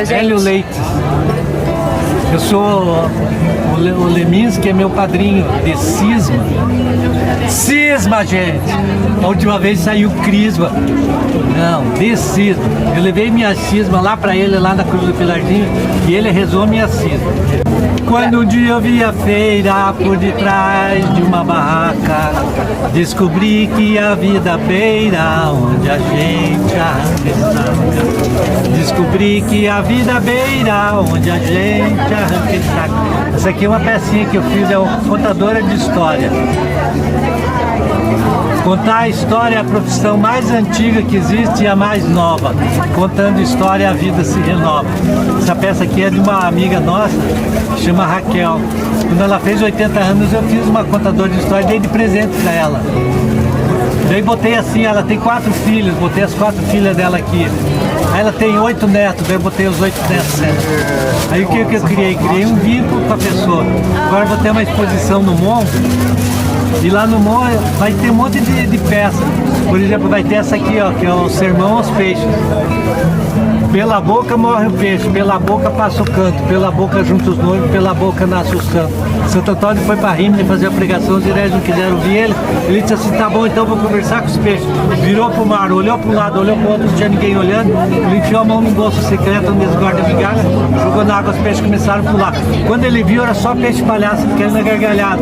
pra gente. Hélio Leite. Eu sou o Leminski, é meu padrinho de cisma. Cisma, gente! A última vez saiu Crisma. Não, de cisma. Eu levei minha cisma lá pra ele, lá na Cruz do Pilarzinho, e ele rezou minha cisma. Quando um dia eu vi a feira por detrás de uma barraca, descobri que a vida beira onde a gente arranca. Descobri que a vida beira onde a gente arranca. Essa aqui é uma pecinha que eu fiz, é uma contadora de história. Contar a história é a profissão mais antiga que existe e a mais nova. Contando história, a vida se renova. Essa peça aqui é de uma amiga nossa, que chama Raquel. Quando ela fez 80 anos, eu fiz uma contadora de história e dei de presente para ela. Daí botei assim, ela tem 4 filhos, botei as 4 filhas dela aqui. Aí ela tem 8 netos, daí eu botei os 8 netos dela. Aí o que eu criei? Criei um vínculo com a pessoa. Agora eu vou ter uma exposição no MON. E lá no MON vai ter um monte de peças. Por exemplo, vai ter essa aqui, ó, que é o Sermão aos Peixes. Pela boca morre o peixe, pela boca passa o canto, pela boca junta os noivos, pela boca nasce o santo. Santo Antônio foi para Rímini fazer a pregação, os heréis não quiseram ouvir ele. Ele disse assim, tá bom, então vou conversar com os peixes. Virou pro mar, olhou para um lado, olhou para o outro, não tinha ninguém olhando. Ele enfiou a mão no bolso secreto, onde eles guardam migalha, jogou na água, os peixes começaram a pular. Quando ele viu, era só peixe palhaço, ficando na gargalhada.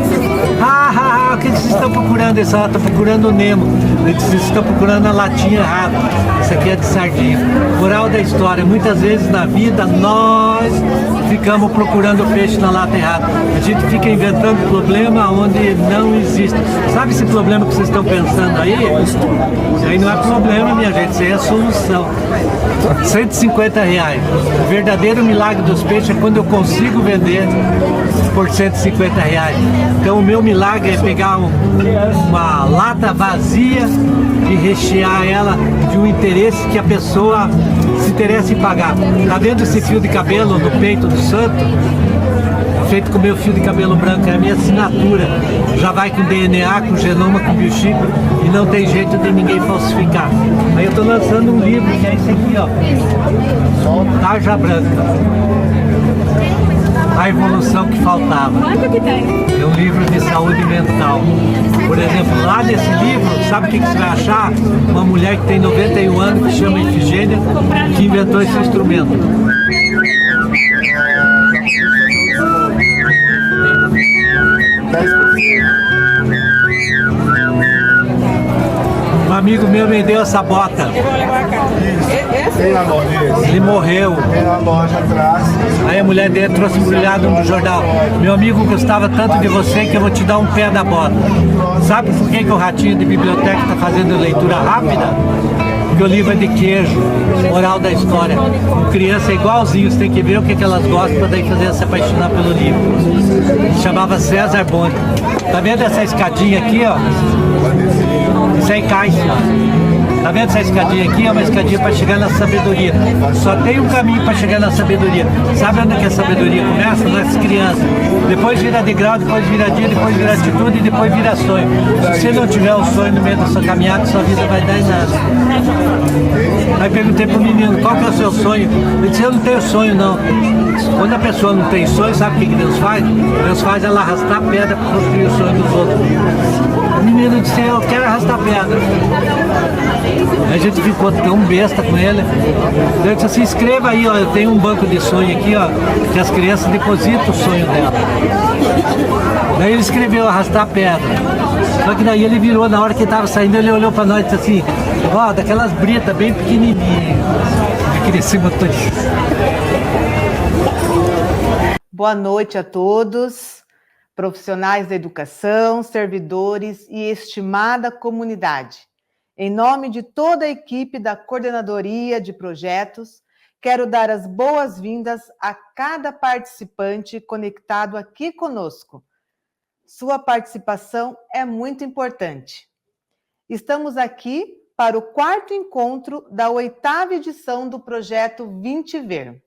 O que vocês estão procurando? Eles estão procurando o Nemo. Ele disse, vocês estão procurando a latinha errada. Essa aqui é de sardinha. Moral da história, muitas vezes na vida nós ficamos procurando o peixe na lata errada. A gente fica inventando problema onde não existe. Sabe esse problema que vocês estão pensando aí? Isso aí não é problema, minha gente, isso aí é solução. R$150. O verdadeiro milagre dos peixes é quando eu consigo vender por R$150. Então o meu milagre é pegar uma lata vazia e rechear ela de um interesse que a pessoa se interessa em pagar. Tá vendo esse fio de cabelo no peito do santo? Feito com o meu fio de cabelo branco, é a minha assinatura. Já vai com DNA, com genoma, com biochip e não tem jeito de ninguém falsificar. Aí eu tô lançando um livro que é esse aqui, ó. Tarja Branca. A evolução que faltava. É um livro de saúde mental. Por exemplo, lá nesse livro, sabe o que você vai achar? Uma mulher que tem 91 anos, que chama Ifigênia, que inventou esse instrumento. Um amigo meu me deu essa bota. Ele morreu. Aí a mulher dele trouxe embrulhado no jornal. Meu amigo gostava tanto de você que eu vou te dar um pé da bota. Sabe por que o ratinho de biblioteca está fazendo leitura rápida? Porque o livro é de queijo, moral da história. Com criança é igualzinho, você tem que ver o que elas gostam para daí fazer ela se apaixonar pelo livro. Chamava César Bonde. Tá vendo essa escadinha aqui, ó? Isso é caixa. Tá vendo essa escadinha aqui? É uma escadinha para chegar na sabedoria. Só tem um caminho para chegar na sabedoria. Sabe onde é que a sabedoria começa? Nas crianças. Depois vira degrau, depois vira dia, depois vira atitude e depois vira sonho. Se você não tiver um sonho no meio da sua caminhada, sua vida vai dar em nada. Aí perguntei pro menino, qual que é o seu sonho? Ele disse, eu não tenho sonho não. Quando a pessoa não tem sonho, sabe o que Deus faz? Deus faz ela arrastar pedra para construir o sonho dos outros. O menino disse, eu quero arrastar pedra. A gente ficou tão besta com ele. Eu disse assim, escreva aí, ó, eu tenho um banco de sonho aqui, ó, que as crianças depositam o sonho dela. Daí ele escreveu arrastar pedra. Só que daí ele virou, na hora que ele estava saindo, ele olhou para nós e disse assim, ó, daquelas britas bem pequenininhas. Aquele cima todo. Boa noite a todos, profissionais da educação, servidores e estimada comunidade. Em nome de toda a equipe da Coordenadoria de Projetos, quero dar as boas-vindas a cada participante conectado aqui conosco. Sua participação é muito importante. Estamos aqui para o 4º encontro da 8ª edição do projeto 20 Ver,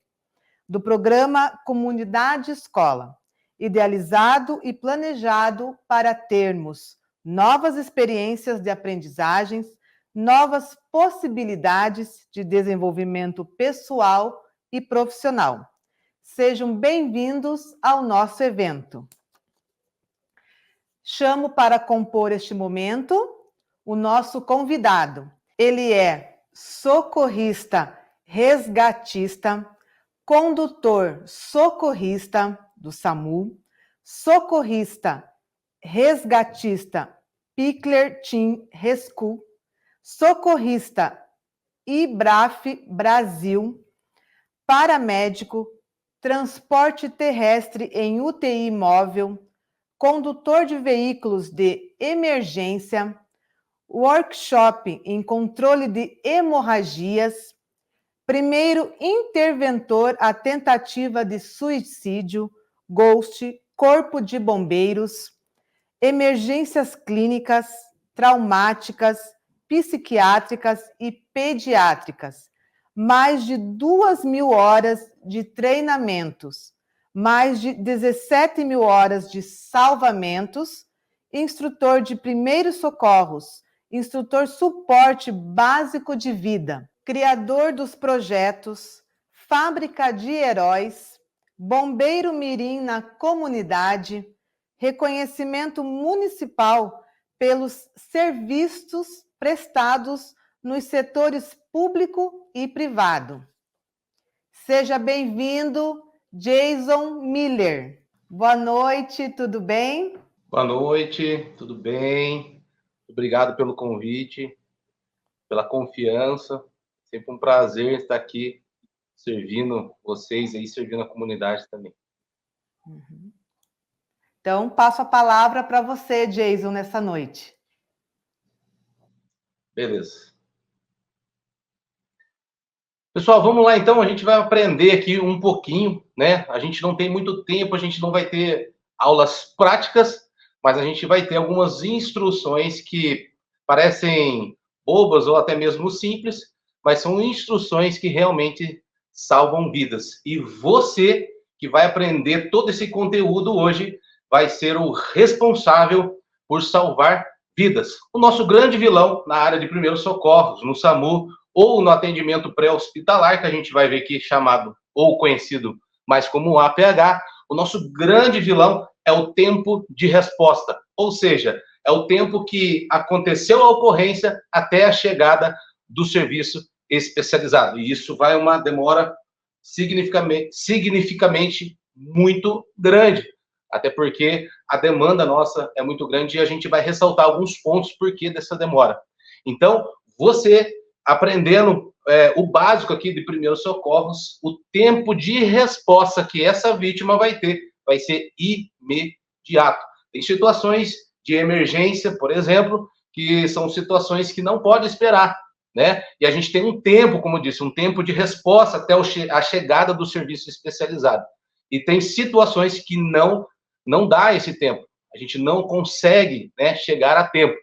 do programa Comunidade Escola, idealizado e planejado para termos novas experiências de aprendizagens, novas possibilidades de desenvolvimento pessoal e profissional. Sejam bem-vindos ao nosso evento. Chamo para compor este momento o nosso convidado. Ele é socorrista resgatista, condutor socorrista do SAMU, socorrista resgatista Pickler Team Rescue, socorrista IBRAF Brasil, paramédico, transporte terrestre em UTI móvel, condutor de veículos de emergência, workshop em controle de hemorragias, primeiro interventor à tentativa de suicídio, GHOST, corpo de bombeiros, emergências clínicas, traumáticas, psiquiátricas e pediátricas, mais de 2.000 horas de treinamentos, mais de 17.000 horas de salvamentos, instrutor de primeiros socorros, instrutor suporte básico de vida, criador dos projetos, fábrica de heróis, bombeiro mirim na comunidade, reconhecimento municipal pelos serviços prestados nos setores público e privado. Seja bem-vindo, Jason Miller. Boa noite, tudo bem? Boa noite, tudo bem? Obrigado pelo convite, pela confiança. Sempre um prazer estar aqui servindo vocês aí, servindo a comunidade também. Então, passo a palavra para você, Jason, nessa noite. Beleza. Pessoal, vamos lá então, a gente vai aprender aqui um pouquinho, né? A gente não tem muito tempo, a gente não vai ter aulas práticas, mas a gente vai ter algumas instruções que parecem bobas ou até mesmo simples, mas são instruções que realmente salvam vidas. E você que vai aprender todo esse conteúdo hoje vai ser o responsável por salvar vidas. O nosso grande vilão na área de primeiros socorros, no SAMU, ou no atendimento pré-hospitalar, que a gente vai ver aqui chamado, ou conhecido mais como APH, o nosso grande vilão é o tempo de resposta, ou seja, é o tempo que aconteceu a ocorrência até a chegada do serviço especializado. E isso vai uma demora significativamente muito grande, até porque a demanda nossa é muito grande e a gente vai ressaltar alguns pontos por que dessa demora. Então, você aprendendo o básico aqui de primeiros socorros, o tempo de resposta que essa vítima vai ter vai ser imediato. Tem situações de emergência, por exemplo, que são situações que não pode esperar, né? E a gente tem um tempo, como eu disse, um tempo de resposta até a chegada do serviço especializado. E tem situações que não dá esse tempo. A gente não consegue, né, chegar a tempo.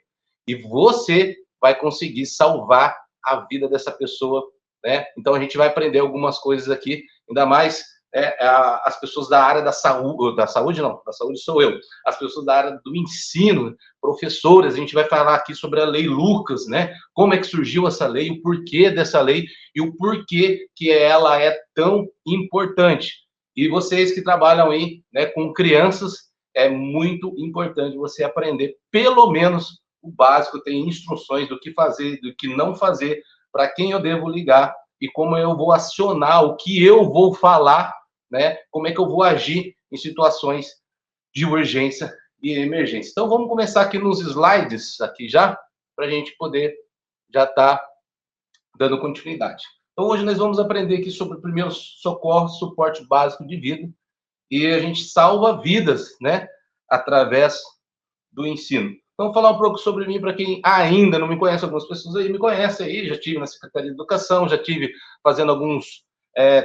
E você vai conseguir salvar a vida dessa pessoa, né? Então a gente vai aprender algumas coisas aqui, ainda mais as pessoas da área da saúde sou eu, as pessoas da área do ensino, professores, a gente vai falar aqui sobre a Lei Lucas, né? Como é que surgiu essa lei, o porquê dessa lei e o porquê que ela é tão importante. E vocês que trabalham aí, né, com crianças, é muito importante você aprender pelo menos o básico, tem instruções do que fazer, do que não fazer, para quem eu devo ligar e como eu vou acionar, o que eu vou falar, né? Como é que eu vou agir em situações de urgência e emergência. Então, vamos começar aqui nos slides, aqui já, para a gente poder já estar dando continuidade. Então, hoje nós vamos aprender aqui sobre primeiros socorros, suporte básico de vida, e a gente salva vidas, né? Através do ensino. Então, vou falar um pouco sobre mim para quem ainda não me conhece. Algumas pessoas aí me conhecem aí, já tive na Secretaria de Educação, já tive fazendo alguns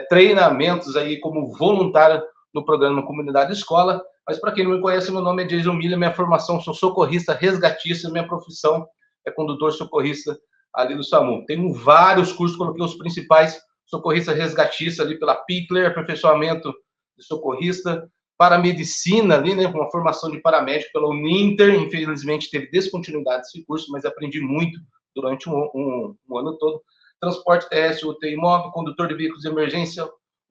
treinamentos aí como voluntário no programa Comunidade Escola. Mas para quem não me conhece, meu nome é Jason Miller, minha formação sou socorrista resgatista, minha profissão é condutor socorrista ali do SAMU. Tenho vários cursos, coloquei os principais, socorrista resgatista ali pela Pickler, aperfeiçoamento de socorrista, para medicina ali, né, com uma formação de paramédico pela Uninter. Infelizmente teve descontinuidade desse curso, mas aprendi muito durante um ano todo. Transporte terrestre, UTI móvel, condutor de veículos de emergência,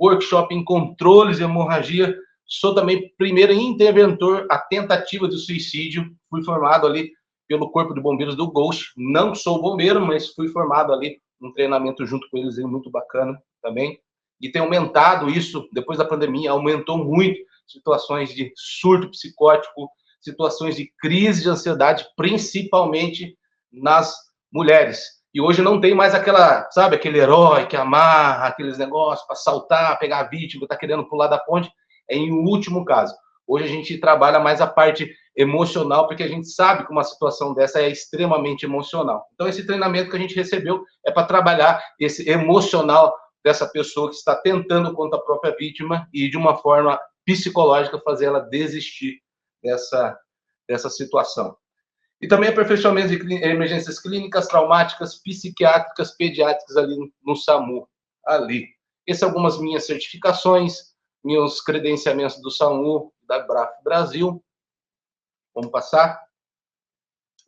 workshop em controles de hemorragia. Sou também primeiro interventor à tentativa de suicídio. Fui formado ali pelo Corpo de Bombeiros do Ghost. Não sou bombeiro, mas fui formado ali, um treinamento junto com eles, muito bacana também. E tem aumentado isso, depois da pandemia, aumentou muito situações de surto psicótico, situações de crise de ansiedade, principalmente nas mulheres. E hoje não tem mais aquela, sabe, aquele herói que amarra aqueles negócios para saltar, pegar a vítima, tá querendo pular da ponte. É em último caso. Hoje a gente trabalha mais a parte emocional, porque a gente sabe que uma situação dessa é extremamente emocional. Então, esse treinamento que a gente recebeu é para trabalhar esse emocional dessa pessoa que está tentando contra a própria vítima e, de uma forma psicológica, fazer ela desistir dessa situação. E também aperfeiçoamento de emergências clínicas, traumáticas, psiquiátricas, pediátricas ali no SAMU. Ali. Essas são algumas minhas certificações, meus credenciamentos do SAMU, da BRAF Brasil. Vamos passar?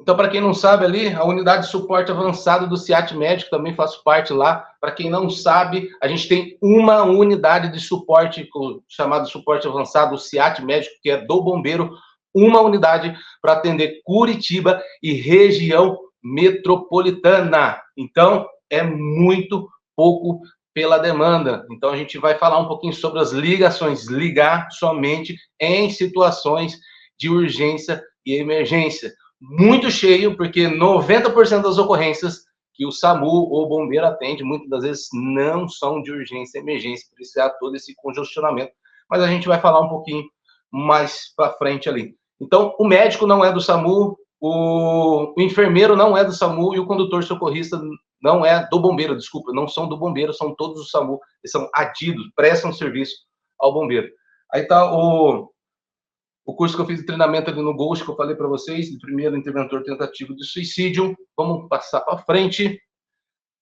Então, para quem não sabe ali, a unidade de suporte avançado do CIAT Médico, também faço parte lá. Para quem não sabe, a gente tem uma unidade de suporte, chamado suporte avançado, o CIAT Médico, que é do bombeiro, uma unidade para atender Curitiba e região metropolitana. Então, é muito pouco pela demanda. Então, a gente vai falar um pouquinho sobre as ligações, ligar somente em situações de urgência e emergência. Muito cheio, porque 90% das ocorrências que o SAMU ou o bombeiro atende, muitas das vezes não são de urgência e emergência, por isso há todo esse congestionamento. Mas a gente vai falar um pouquinho mais para frente ali. Então, o médico não é do SAMU, o enfermeiro não é do SAMU e o condutor socorrista não é do bombeiro, desculpa, não são do bombeiro, são todos do SAMU, eles são adidos, prestam serviço ao bombeiro. Aí está o curso que eu fiz de treinamento ali no Ghost, que eu falei para vocês, de primeiro interventor tentativo de suicídio. Vamos passar para frente.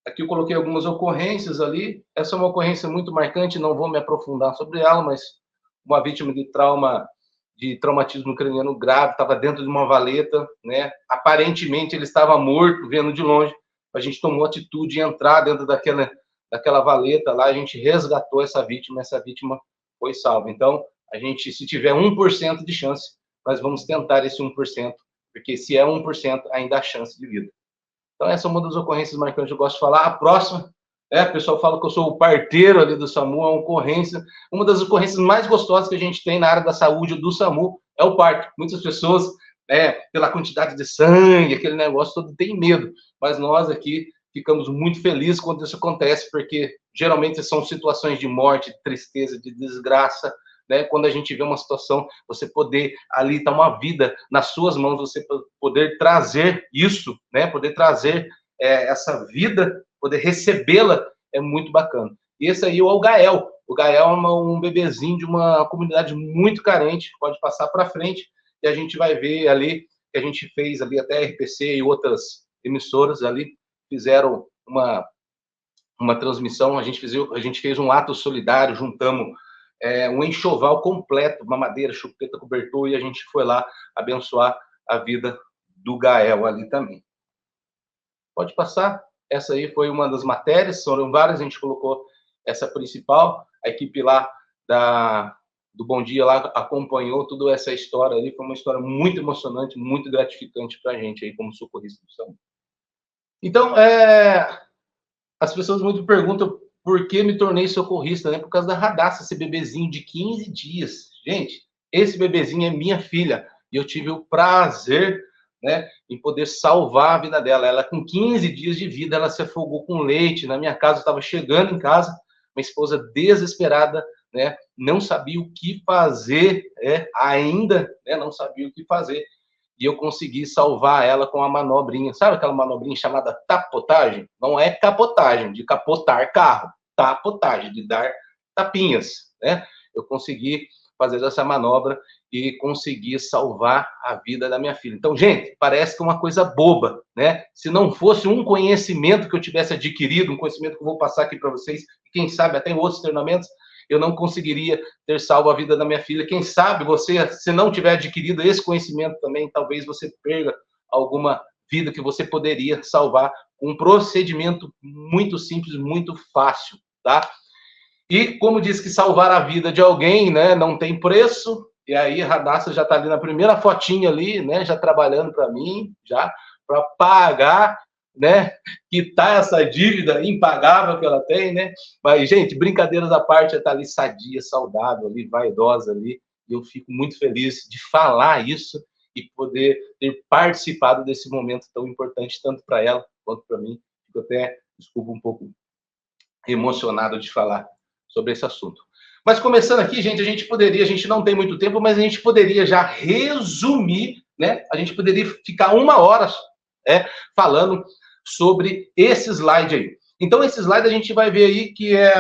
Aqui eu coloquei algumas ocorrências ali. Essa é uma ocorrência muito marcante, não vou me aprofundar sobre ela, mas uma vítima de traumatismo craniano grave, estava dentro de uma valeta, né? Aparentemente ele estava morto, vendo de longe. A gente tomou atitude de entrar dentro daquela valeta lá, a gente resgatou essa vítima foi salva. Então, a gente, se tiver 1% de chance, nós vamos tentar esse 1%, porque se é 1%, ainda há chance de vida. Então, essa é uma das ocorrências marcantes que eu gosto de falar. A próxima, o pessoal fala que eu sou o parteiro ali do SAMU, é uma ocorrência, uma das ocorrências mais gostosas que a gente tem na área da saúde do SAMU é o parto. Muitas pessoas, pela quantidade de sangue, aquele negócio todo, tem medo, mas nós aqui ficamos muito felizes quando isso acontece, porque geralmente são situações de morte, de tristeza, de desgraça, né? Quando a gente vê uma situação, você poder ali estar uma vida nas suas mãos, você poder trazer isso, né? Poder trazer essa vida, poder recebê-la, é muito bacana. E esse aí é o Gael. O Gael é um bebezinho de uma comunidade muito carente, pode passar para frente, e a gente vai ver ali que a gente fez ali, até a RPC e outras emissoras ali fizeram uma transmissão, a gente fez um ato solidário, juntamos um enxoval completo, mamadeira, chupeta, cobertor, e a gente foi lá abençoar a vida do Gael ali também. Pode passar. Essa aí foi uma das matérias, foram várias, a gente colocou essa principal, a equipe lá do Bom Dia lá acompanhou toda essa história ali, foi uma história muito emocionante, muito gratificante para a gente aí como socorrista do SAMU. Então, as pessoas muito perguntam por que me tornei socorrista, né? Por causa da Radassa, esse bebezinho de 15 dias. Gente, esse bebezinho é minha filha, e eu tive o prazer, né, em poder salvar a vida dela. Ela, com 15 dias de vida, ela se afogou com leite na minha casa, eu estava chegando em casa, minha esposa desesperada, né, não sabia o que fazer, ainda, né, não sabia o que fazer, e eu consegui salvar ela com uma manobrinha, sabe aquela manobrinha chamada tapotagem? Não é capotagem, de capotar carro, tapotagem, de dar tapinhas, né? Eu consegui fazer essa manobra e consegui salvar a vida da minha filha. Então, gente, parece que é uma coisa boba, né? Se não fosse um conhecimento que eu tivesse adquirido, um conhecimento que eu vou passar aqui para vocês, quem sabe até em outros treinamentos, eu não conseguiria ter salvo a vida da minha filha. Quem sabe você, se não tiver adquirido esse conhecimento também, talvez você perca alguma vida que você poderia salvar com um procedimento muito simples, muito fácil, tá? E como diz que salvar a vida de alguém, né, não tem preço, e aí a Radassa já está ali na primeira fotinha ali, né, já trabalhando para mim, já para pagar, né, quitar essa dívida impagável que ela tem, né? Mas, gente, brincadeiras à parte, ela está ali sadia, saudável, ali, vaidosa ali, e eu fico muito feliz de falar isso e poder ter participado desse momento tão importante, tanto para ela quanto para mim. Fico até, desculpa, um pouco emocionado de falar sobre esse assunto. Mas começando aqui, gente, a gente não tem muito tempo, mas a gente poderia já resumir, né? A gente poderia ficar 1 hora falando sobre esse slide aí. Então, esse slide a gente vai ver aí que é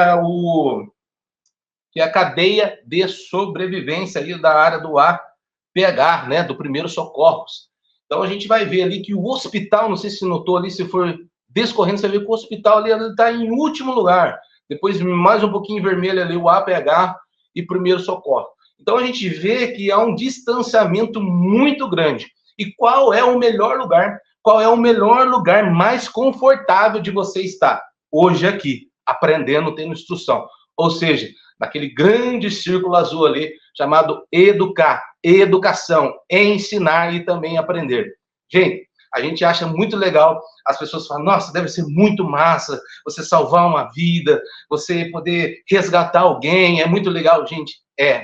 a cadeia de sobrevivência aí da área do APH, né? Do primeiro socorros. Então, a gente vai ver ali que o hospital, não sei se notou ali, se for descorrendo, você vê que o hospital ali está em último lugar. Depois, mais um pouquinho vermelho ali, o APH e primeiro socorro. Então, a gente vê que há um distanciamento muito grande. E qual é o melhor lugar? Qual é o melhor lugar mais confortável de você estar? Hoje aqui, aprendendo, tendo instrução. Ou seja, naquele grande círculo azul ali, chamado educar, educação, ensinar e também aprender. Gente, a gente acha muito legal, as pessoas falam, nossa, deve ser muito massa você salvar uma vida, você poder resgatar alguém, é muito legal. Gente,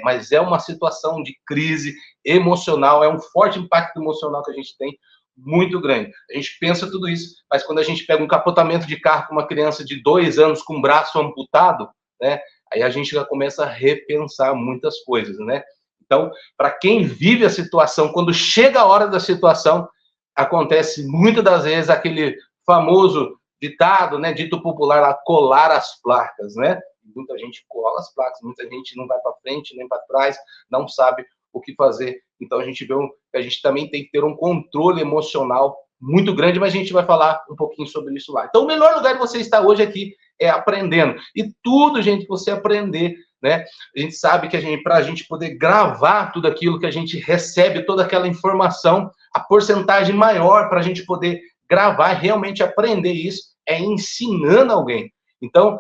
mas é uma situação de crise emocional, é um forte impacto emocional que a gente tem, muito grande. A gente pensa tudo isso, mas quando a gente pega um capotamento de carro com uma criança de 2 anos com o braço amputado, né, aí a gente já começa a repensar muitas coisas, né? Então, para quem vive a situação, quando chega a hora da situação, acontece muitas das vezes aquele famoso ditado, né, dito popular, lá, colar as placas, né? Muita gente cola as placas, muita gente não vai para frente nem para trás, não sabe o que fazer. Então a gente vê que a gente também tem que ter um controle emocional muito grande, mas a gente vai falar um pouquinho sobre isso lá. Então o melhor lugar de você estar hoje aqui é aprendendo. E tudo, gente, que você aprender, né? A gente sabe que para a gente poder gravar tudo aquilo que a gente recebe, toda aquela informação, a porcentagem maior para a gente poder gravar, realmente aprender isso, é ensinando alguém. Então,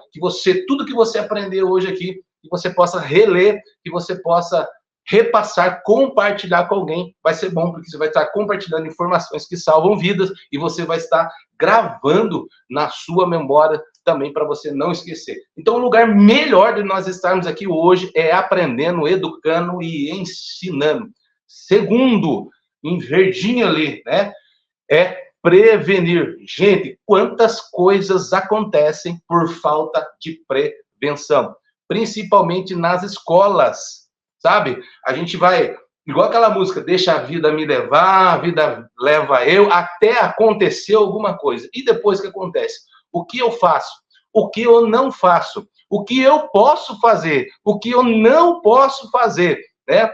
tudo que você aprender hoje aqui, que você possa reler, que você possa repassar, compartilhar com alguém, vai ser bom, porque você vai estar compartilhando informações que salvam vidas e você vai estar gravando na sua memória também para você não esquecer. Então, o lugar melhor de nós estarmos aqui hoje é aprendendo, educando e ensinando. Segundo, em verdinho ali, né, é prevenir. Gente, quantas coisas acontecem por falta de prevenção, principalmente nas escolas, sabe? A gente vai, igual aquela música, deixa a vida me levar, a vida leva eu, até acontecer alguma coisa. E depois que acontece? O que eu faço? O que eu não faço? O que eu posso fazer? O que eu não posso fazer, né?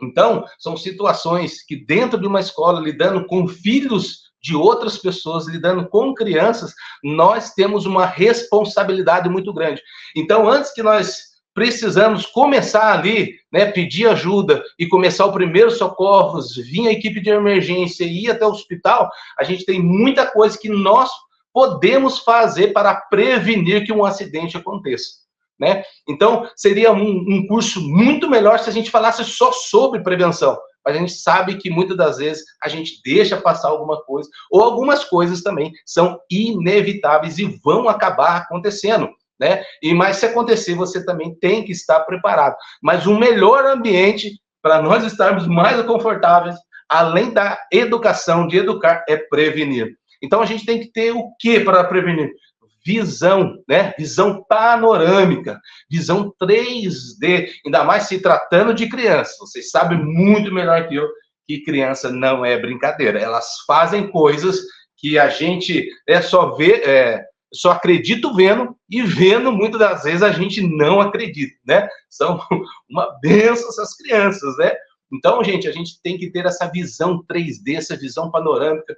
Então, são situações que dentro de uma escola, lidando com filhos de outras pessoas, lidando com crianças, nós temos uma responsabilidade muito grande. Então, antes que nós precisamos começar ali, né, pedir ajuda e começar o primeiro socorros, vir a equipe de emergência e ir até o hospital, a gente tem muita coisa que nós podemos fazer para prevenir que um acidente aconteça, né? Então, seria um curso muito melhor se a gente falasse só sobre prevenção. Mas a gente sabe que muitas das vezes a gente deixa passar alguma coisa, ou algumas coisas também são inevitáveis e vão acabar acontecendo, né? Mas se acontecer, você também tem que estar preparado. Mas o melhor ambiente para nós estarmos mais confortáveis, além da educação, de educar, é prevenir. Então a gente tem que ter o que para prevenir? Visão, né? Visão panorâmica, visão 3D, ainda mais se tratando de criança. Vocês sabem muito melhor que eu que criança não é brincadeira. Elas fazem coisas que a gente só vê, só acredita vendo, e vendo muitas das vezes a gente não acredita, né? São uma benção essas crianças, né? Então, gente, a gente tem que ter essa visão 3D, essa visão panorâmica,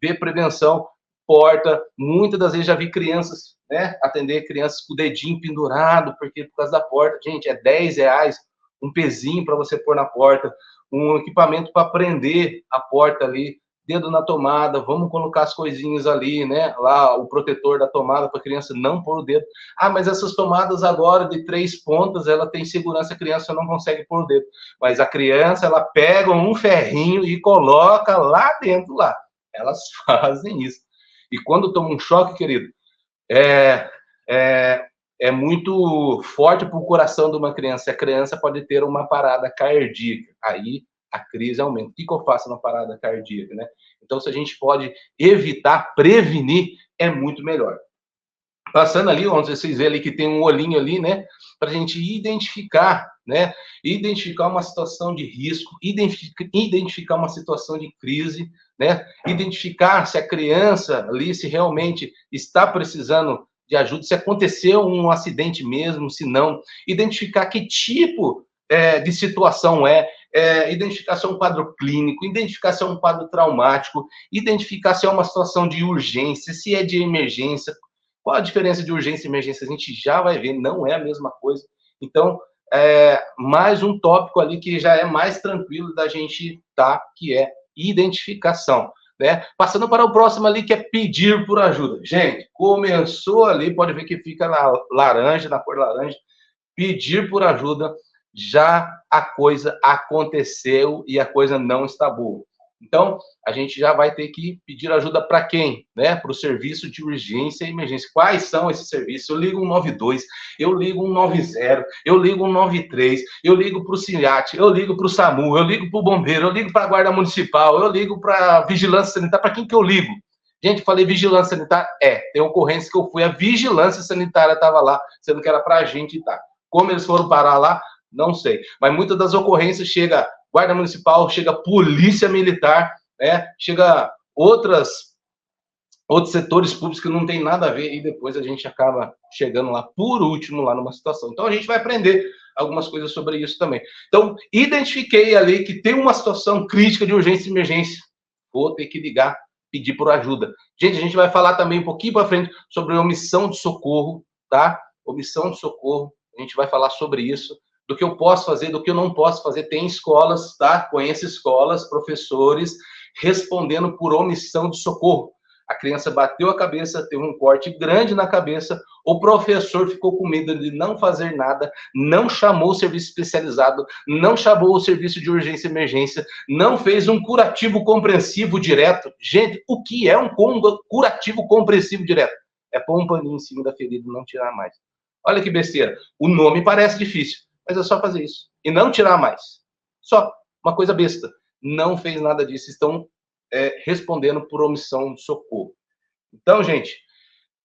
ver prevenção, porta. Muitas das vezes já vi crianças, né, atender crianças com o dedinho pendurado, porque por causa da porta. Gente, é R$10 um pezinho para você pôr na porta, um equipamento para prender a porta ali dedo na tomada, vamos colocar as coisinhas ali, né? Lá, o protetor da tomada para a criança não pôr o dedo. Ah, mas essas tomadas agora de 3 pontas, ela tem segurança, a criança não consegue pôr o dedo. Mas a criança, ela pega um ferrinho e coloca lá dentro, lá. Elas fazem isso. E quando toma um choque, querido, é muito forte para o coração de uma criança. A criança pode ter uma parada cardíaca. Aí a crise aumenta. O que eu faço na parada cardíaca, né? Então, se a gente pode evitar, prevenir, é muito melhor. Passando ali, onde vocês veem ali que tem um olhinho ali, né? Para a gente identificar, né? Identificar uma situação de risco, identificar uma situação de crise, né? Identificar se a criança ali, se realmente está precisando de ajuda, se aconteceu um acidente mesmo, se não. Identificar que tipo de situação identificar se é um quadro clínico, identificar se é um quadro traumático, identificar se é uma situação de urgência, se é de emergência. Qual a diferença de urgência e emergência? A gente já vai ver, não é a mesma coisa. Então, mais um tópico ali que já é mais tranquilo da gente que é identificação, né? Passando para o próximo ali, que é pedir por ajuda. Gente, começou ali, pode ver que fica na laranja, na cor laranja, pedir por ajuda, já a coisa aconteceu e a coisa não está boa. Então, a gente já vai ter que pedir ajuda para quem? Né? Para o serviço de urgência e emergência. Quais são esses serviços? Eu ligo 192, eu ligo 190, eu ligo 193, eu ligo para o CIAT, eu ligo para o SAMU, eu ligo para o bombeiro, eu ligo para a Guarda Municipal, eu ligo para a Vigilância Sanitária. Para quem que eu ligo? Gente, falei vigilância sanitária? Tem ocorrência que eu fui, a Vigilância Sanitária estava lá, sendo que era para a gente estar. Como eles foram parar lá? Não sei. Mas muitas das ocorrências chega Guarda Municipal, chega Polícia Militar, né? Chega outros setores públicos que não tem nada a ver e depois a gente acaba chegando lá, por último, lá numa situação. Então, a gente vai aprender algumas coisas sobre isso também. Então, identifiquei ali que tem uma situação crítica de urgência e emergência. Vou ter que ligar, pedir por ajuda. Gente, a gente vai falar também um pouquinho para frente sobre omissão de socorro, tá? Omissão de socorro. A gente vai falar sobre isso, do que eu posso fazer, do que eu não posso fazer. Tem escolas, tá? Conheço escolas, professores respondendo por omissão de socorro. A criança bateu a cabeça, teve um corte grande na cabeça, o professor ficou com medo de não fazer nada, não chamou o serviço especializado, não chamou o serviço de urgência e emergência, não fez um curativo compreensivo direto. Gente, o que é um curativo compreensivo direto? É pôr um paninho em cima da ferida e não tirar mais. Olha que besteira. O nome parece difícil, mas é só fazer isso. E não tirar mais. Só. Uma coisa besta. Não fez nada disso. Estão respondendo por omissão de socorro. Então, gente,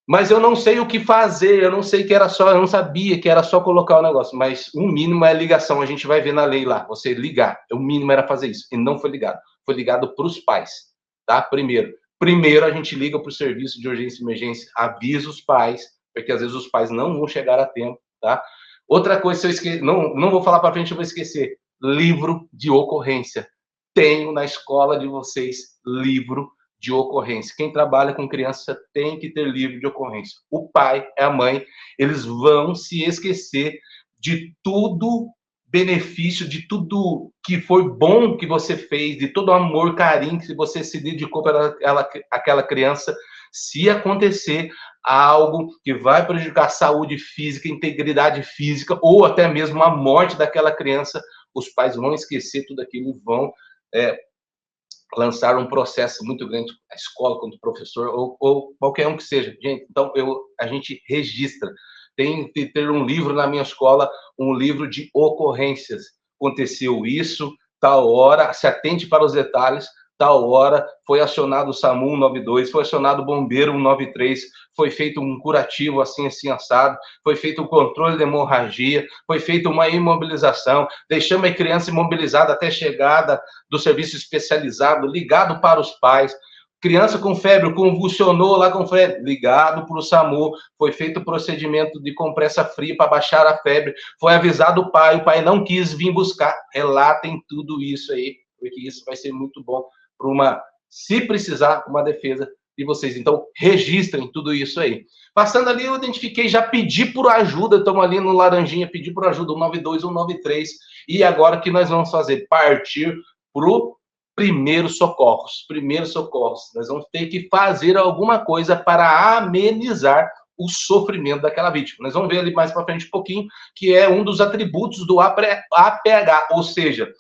mas eu não sei o que fazer. Eu não sei que era só, eu não sabia que era só colocar o negócio. Mas o mínimo é a ligação. A gente vai ver na lei lá. Você ligar. O mínimo era fazer isso. E não foi ligado. Foi ligado para os pais. Tá? Primeiro a gente liga para o serviço de urgência e emergência. Avisa os pais, porque às vezes os pais não vão chegar a tempo, tá? Outra coisa, se eu esquecer, não vou falar para frente, eu vou esquecer. Livro de ocorrência. Tenho na escola de vocês livro de ocorrência. Quem trabalha com criança tem que ter livro de ocorrência. O pai, a mãe, eles vão se esquecer de tudo benefício, de tudo que foi bom que você fez, de todo o amor, carinho que você se dedicou para aquela criança, se acontecer algo que vai prejudicar a saúde física, integridade física, ou até mesmo a morte daquela criança, os pais vão esquecer tudo aquilo e vão lançar um processo muito grande, a escola, quanto o professor, ou qualquer um que seja. Gente, então, a gente registra. Tem que ter um livro na minha escola, um livro de ocorrências. Aconteceu isso, tal hora, se atente para os detalhes, tal hora, foi acionado o SAMU 192, foi acionado o bombeiro 193, foi feito um curativo assim, assado, foi feito um controle de hemorragia, foi feita uma imobilização, deixamos a criança imobilizada até a chegada do serviço especializado, ligado para os pais, criança com febre, convulsionou lá com febre, ligado para o SAMU, foi feito o procedimento de compressa fria para baixar a febre, foi avisado o pai não quis vir buscar, relatem tudo isso aí, porque isso vai ser muito bom para se precisar, uma defesa de vocês. Então, registrem tudo isso aí. Passando ali, eu identifiquei, já pedi por ajuda, estamos ali no laranjinha, pedi por ajuda, 192, 193, e agora o que nós vamos fazer? Partir para o primeiros socorros. Primeiros socorros. Nós vamos ter que fazer alguma coisa para amenizar o sofrimento daquela vítima. Nós vamos ver ali mais para frente um pouquinho, que é um dos atributos do APH, ou seja,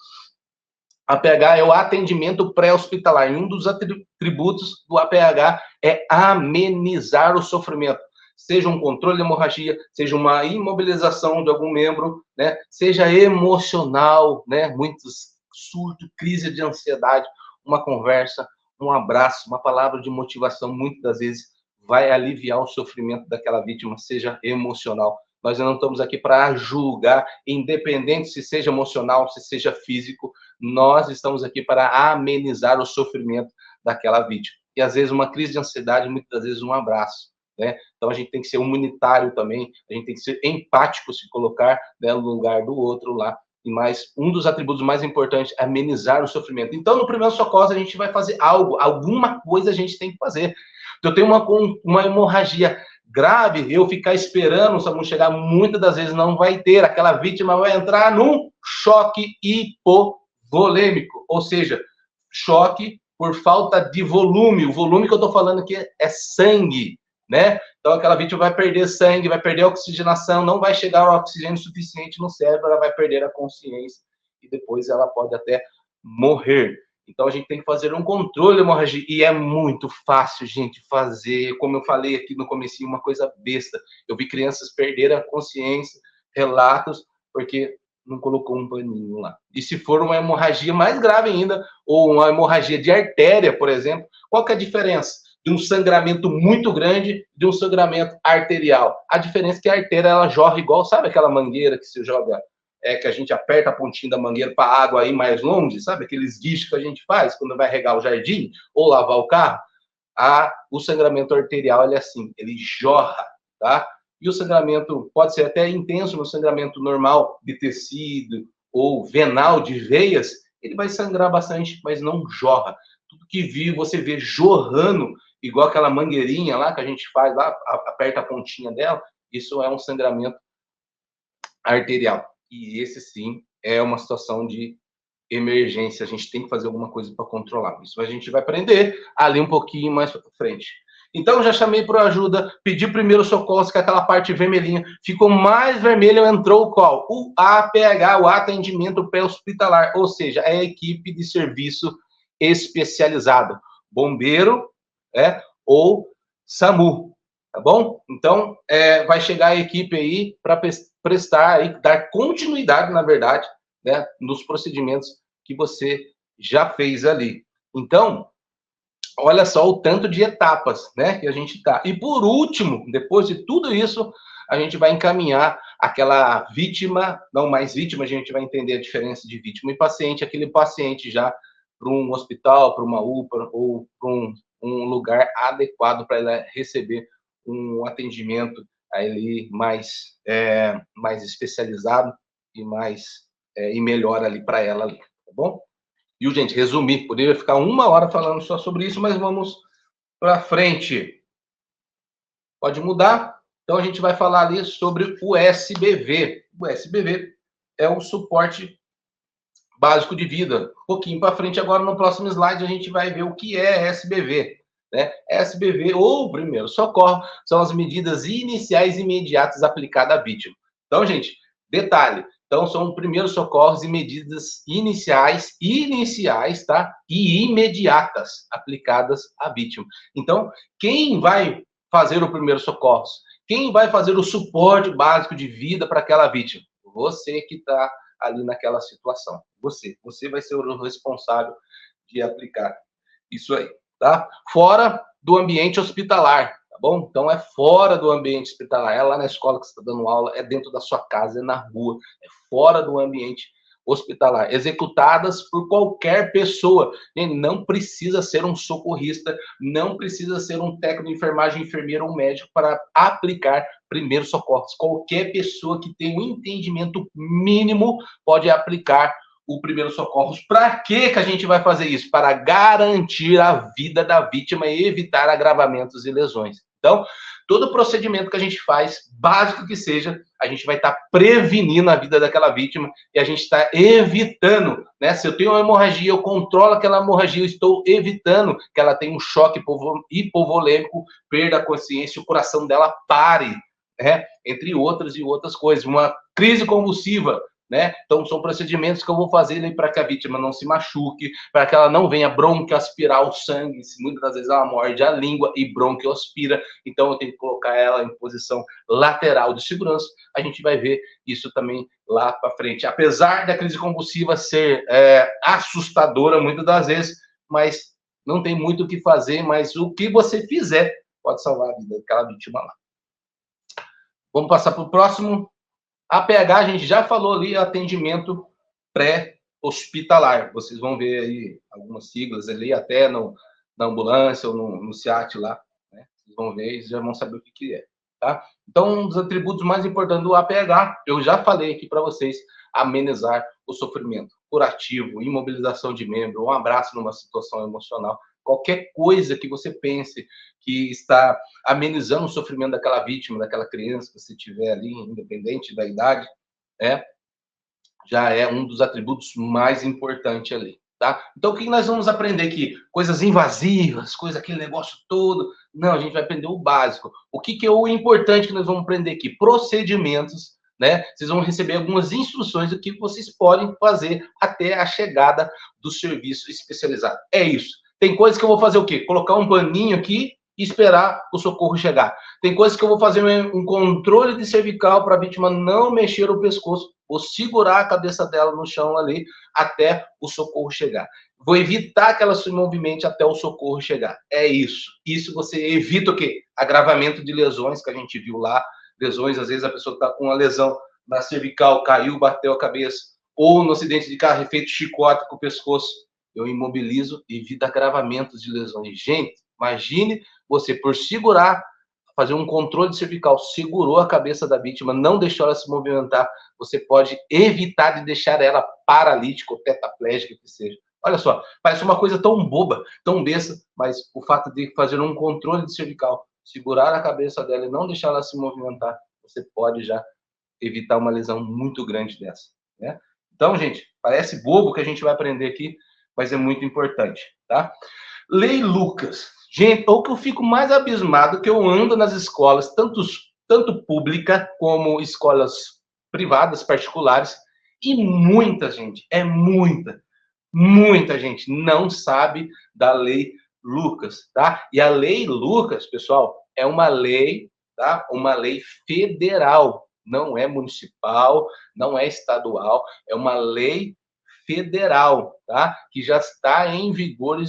APH é o atendimento pré-hospitalar. E um dos atributos do APH é amenizar o sofrimento. Seja um controle de hemorragia, seja uma imobilização de algum membro, né? Seja emocional, né? Muitos surtos, crise de ansiedade, uma conversa, um abraço, uma palavra de motivação, muitas das vezes vai aliviar o sofrimento daquela vítima, seja emocional. Nós não estamos aqui para julgar, independente se seja emocional, se seja físico, nós estamos aqui para amenizar o sofrimento daquela vítima. E às vezes uma crise de ansiedade, muitas vezes um abraço, né? Então a gente tem que ser humanitário também, a gente tem que ser empático, se colocar, né, no lugar do outro lá. E mais, um dos atributos mais importantes é amenizar o sofrimento. Então no primeiro socorro a gente vai fazer algo, alguma coisa a gente tem que fazer. Eu tenho uma hemorragia grave, eu ficar esperando o SAMU chegar, muitas das vezes não vai ter. Aquela vítima vai entrar num choque hipovolêmico, ou seja, choque por falta de volume. O volume que eu estou falando aqui é sangue, né? Então aquela vítima vai perder sangue, vai perder oxigenação, não vai chegar o oxigênio suficiente no cérebro, ela vai perder a consciência e depois ela pode até morrer. Então, a gente tem que fazer um controle de hemorragia. E é muito fácil, gente, fazer. Como eu falei aqui no comecinho, uma coisa besta. Eu vi crianças perderem a consciência, relatos, porque não colocou um paninho lá. E se for uma hemorragia mais grave ainda, ou uma hemorragia de artéria, por exemplo, qual que é a diferença de um sangramento muito grande de um sangramento arterial? A diferença é que a artéria, ela jorra igual, sabe aquela mangueira que se joga... que a gente aperta a pontinha da mangueira para a água ir mais longe, sabe? Aqueles guichos que a gente faz quando vai regar o jardim ou lavar o carro. O sangramento arterial, ele é assim, ele jorra, tá? E o sangramento pode ser até intenso no sangramento normal de tecido ou venal de veias, ele vai sangrar bastante, mas não jorra. Tudo que você vê jorrando, igual aquela mangueirinha lá que a gente faz lá, aperta a pontinha dela, isso é um sangramento arterial. E esse, sim, é uma situação de emergência. A gente tem que fazer alguma coisa para controlar. Isso a gente vai aprender ali um pouquinho mais para frente. Então, já chamei por ajuda, pedi primeiro socorro, que aquela parte vermelhinha ficou mais vermelha, entrou qual? O APH, o atendimento pré-hospitalar, ou seja, é a equipe de serviço especializado. Bombeiro, ou SAMU, tá bom? Então, vai chegar a equipe aí para prestar e dar continuidade, na verdade, né, nos procedimentos que você já fez ali. Então, olha só o tanto de etapas, né, que a gente está. E por último, depois de tudo isso, a gente vai encaminhar aquela vítima, não mais vítima, a gente vai entender a diferença de vítima e paciente, aquele paciente já para um hospital, para uma UPA ou para um lugar adequado para ela receber um atendimento ali mais especializado e melhor ali para ela, tá bom? E, gente, resumir, poderia ficar 1 hora falando só sobre isso, mas vamos para frente. Pode mudar? Então, a gente vai falar ali sobre o SBV. O SBV é o suporte básico de vida. Um pouquinho para frente, agora no próximo slide, a gente vai ver o que é SBV. Né? SBV, ou primeiro socorro, são as medidas iniciais e imediatas aplicadas à vítima. Então, gente, detalhe. Então, são primeiros socorros e medidas iniciais, tá? E imediatas aplicadas à vítima. Então, quem vai fazer o primeiro socorro? Quem vai fazer o suporte básico de vida para aquela vítima? Você que está ali naquela situação. Você vai ser o responsável de aplicar isso aí, tá? Fora do ambiente hospitalar, tá bom? Então, é fora do ambiente hospitalar, é lá na escola que você está dando aula, é dentro da sua casa, é na rua, é fora do ambiente hospitalar, executadas por qualquer pessoa. Não precisa ser um socorrista, não precisa ser um técnico de enfermagem, enfermeiro ou médico para aplicar primeiros socorros. Qualquer pessoa que tenha um entendimento mínimo pode aplicar o primeiro socorro. Para que a gente vai fazer isso? Para garantir a vida da vítima e evitar agravamentos e lesões. Então, todo procedimento que a gente faz, básico que seja, a gente vai estar prevenindo a vida daquela vítima e a gente está evitando, né? Se eu tenho uma hemorragia, eu controlo aquela hemorragia, eu estou evitando que ela tenha um choque hipovolêmico, perda a consciência, o coração dela pare, né? Entre outras e outras coisas. Uma crise convulsiva, né? Então, são procedimentos que eu vou fazer para que a vítima não se machuque, para que ela não venha bronquioaspirar o sangue, muitas das vezes ela morde a língua e bronquioaspira, então eu tenho que colocar ela em posição lateral de segurança. A gente vai ver isso também lá para frente. Apesar da crise convulsiva ser assustadora muitas das vezes, mas não tem muito o que fazer, mas o que você fizer pode salvar a vida daquela vítima lá. Vamos passar para o próximo. APH, a gente já falou ali, atendimento pré-hospitalar. Vocês vão ver aí algumas siglas ali, até na ambulância ou no SEAT lá, né? Vocês vão ver e já vão saber o que é, tá? Então, um dos atributos mais importantes do APH, eu já falei aqui para vocês, amenizar o sofrimento, curativo, imobilização de membro, um abraço numa situação emocional, qualquer coisa que você pense que está amenizando o sofrimento daquela vítima, daquela criança que você tiver ali, independente da idade, já é um dos atributos mais importantes ali, tá? Então, o que nós vamos aprender aqui? Coisas invasivas, aquele negócio todo. Não, a gente vai aprender o básico. O que é o importante que nós vamos aprender aqui? Procedimentos, né? Vocês vão receber algumas instruções do que vocês podem fazer até a chegada do serviço especializado. É isso. Tem coisas que eu vou fazer o quê? Colocar um paninho aqui e esperar o socorro chegar. Tem coisas que eu vou fazer um controle de cervical para a vítima não mexer o pescoço, vou segurar a cabeça dela no chão ali até o socorro chegar. Vou evitar que ela se movimente até o socorro chegar. É isso. Isso você evita o quê? Agravamento de lesões que a gente viu lá. Lesões, às vezes a pessoa está com uma lesão na cervical, caiu, bateu a cabeça, ou no acidente de carro, feito chicote com o pescoço. Eu imobilizo e evito agravamentos de lesões. Gente, imagine você, por segurar, fazer um controle cervical, segurou a cabeça da vítima, não deixou ela se movimentar, você pode evitar de deixar ela paralítica ou tetraplégica que seja. Olha só, parece uma coisa tão boba, tão besta, mas o fato de fazer um controle de cervical, segurar a cabeça dela e não deixar ela se movimentar, você pode já evitar uma lesão muito grande dessa, né? Então, gente, parece bobo que a gente vai aprender aqui, mas é muito importante, tá? Lei Lucas. Gente, o que eu fico mais abismado, que eu ando nas escolas, tanto pública como escolas privadas, particulares, e muita gente, muita gente não sabe da Lei Lucas, tá? E a Lei Lucas, pessoal, é uma lei, tá? Uma lei federal, não é municipal, não é estadual, é uma lei federal, tá? Que já está em vigor,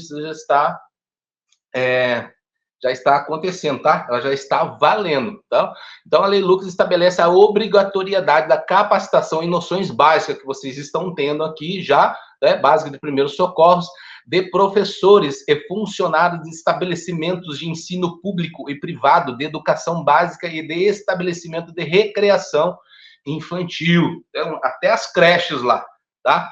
já está acontecendo, tá? Ela já está valendo, tá? Então, a Lei Lucas estabelece a obrigatoriedade da capacitação em noções básicas que vocês estão tendo aqui já, né? Básica de primeiros socorros, de professores e funcionários de estabelecimentos de ensino público e privado, de educação básica e de estabelecimento de recreação infantil, então, até as creches lá, tá?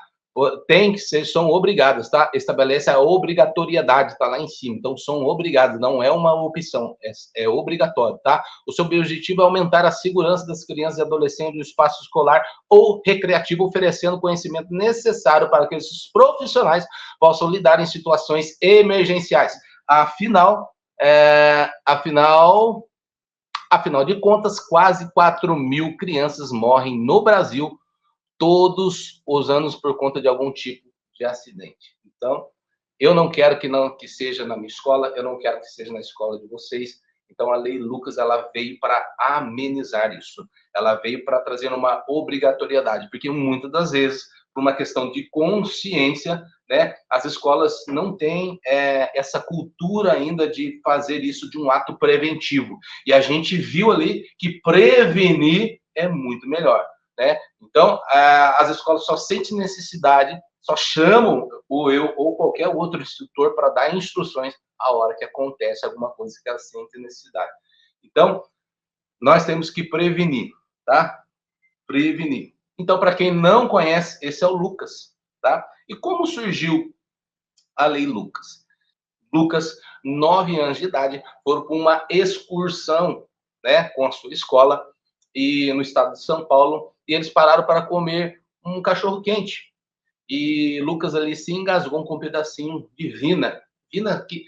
Tem que ser, são obrigadas, tá? Estabelece a obrigatoriedade, tá lá em cima. Então, são obrigadas, não é uma opção, é obrigatório, tá? O seu objetivo é aumentar a segurança das crianças e adolescentes no espaço escolar ou recreativo, oferecendo conhecimento necessário para que esses profissionais possam lidar em situações emergenciais. Afinal de contas, quase 4.000 crianças morrem no Brasil todos os anos por conta de algum tipo de acidente. Então, eu não quero que seja na minha escola, eu não quero que seja na escola de vocês. Então, a Lei Lucas, ela veio para amenizar isso. Ela veio para trazer uma obrigatoriedade, porque muitas das vezes, por uma questão de consciência, né, as escolas não têm essa cultura ainda de fazer isso de um ato preventivo. E a gente viu ali que prevenir é muito melhor, né? Então, as escolas só sentem necessidade, só chamam eu ou qualquer outro instrutor para dar instruções a hora que acontece alguma coisa que elas sentem necessidade. Então, nós temos que prevenir, tá? Prevenir. Então, para quem não conhece, esse é o Lucas, tá? E como surgiu a Lei Lucas? Lucas, 9 anos de idade, foram para uma excursão, né, com a sua escola e no estado de São Paulo, e eles pararam para comer um cachorro quente. E Lucas ali se engasgou com um pedacinho de vina. Vina que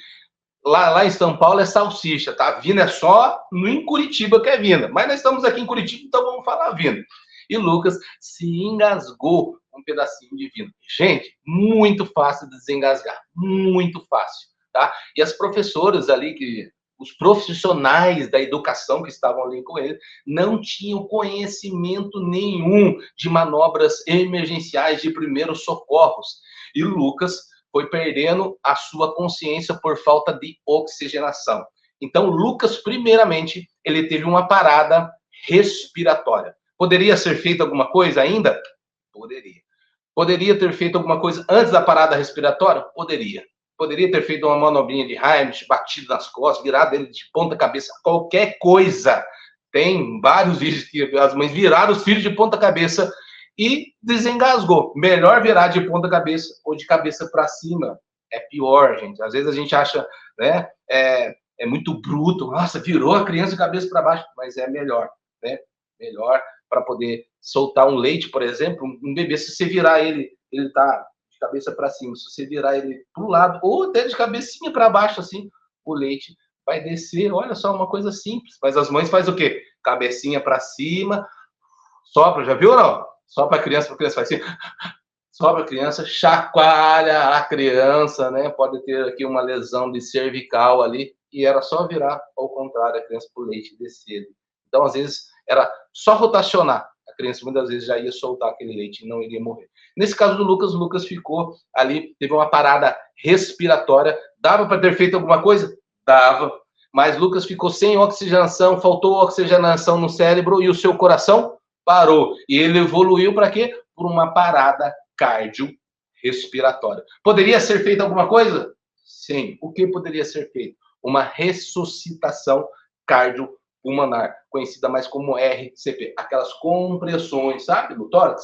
lá em São Paulo é salsicha, tá? Vina é só em Curitiba que é vina. Mas nós estamos aqui em Curitiba, então vamos falar vina. E Lucas se engasgou com um pedacinho de vina. Gente, muito fácil de desengasgar. Muito fácil, tá? E as professoras ali, os profissionais da educação que estavam ali com ele, não tinham conhecimento nenhum de manobras emergenciais de primeiros socorros. E Lucas foi perdendo a sua consciência por falta de oxigenação. Então, Lucas, primeiramente, ele teve uma parada respiratória. Poderia ser feita alguma coisa ainda? Poderia. Poderia ter feito alguma coisa antes da parada respiratória? Poderia. Poderia ter feito uma manobrinha de Heimlich, batido nas costas, virado ele de ponta cabeça, qualquer coisa. Tem vários vídeos que as mães viraram os filhos de ponta cabeça e desengasgou. Melhor virar de ponta cabeça ou de cabeça para cima. É pior, gente. Às vezes a gente acha, né, é muito bruto. Nossa, virou a criança de cabeça para baixo. Mas é melhor, né? Melhor para poder soltar um leite, por exemplo. Um bebê, se você virar ele tá de cabeça para cima. Se você virar ele para o lado ou até de cabecinha para baixo, assim, o leite vai descer. Olha só, uma coisa simples. Mas as mães fazem o quê? Cabecinha para cima, sopra. Já viu ou não? Só para a criança faz assim, só para a criança, chacoalha a criança, né? Pode ter aqui uma lesão de cervical ali, e era só virar ao contrário, a criança para o leite descer. Então, às vezes, era só rotacionar. A criança muitas vezes já ia soltar aquele leite e não iria morrer. Nesse caso do Lucas, o Lucas ficou ali, teve uma parada respiratória. Dava para ter feito alguma coisa? Dava. Mas Lucas ficou sem oxigenação, faltou oxigenação no cérebro e o seu coração parou. E ele evoluiu para quê? Por uma parada cardiorrespiratória. Poderia ser feita alguma coisa? Sim. O que poderia ser feito? Uma ressuscitação cardiopulmonar, conhecida mais como RCP. Aquelas compressões, sabe, do tórax?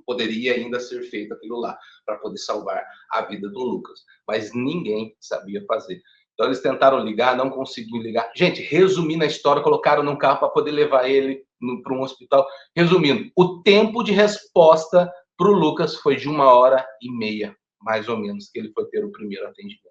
Poderia ainda ser feito aquilo lá, para poder salvar a vida do Lucas. Mas ninguém sabia fazer. Então eles tentaram ligar, não conseguiram ligar. Gente, resumindo a história, colocaram num carro para poder levar ele para um hospital. Resumindo, o tempo de resposta para o Lucas foi de 1h30, mais ou menos, que ele foi ter o primeiro atendimento.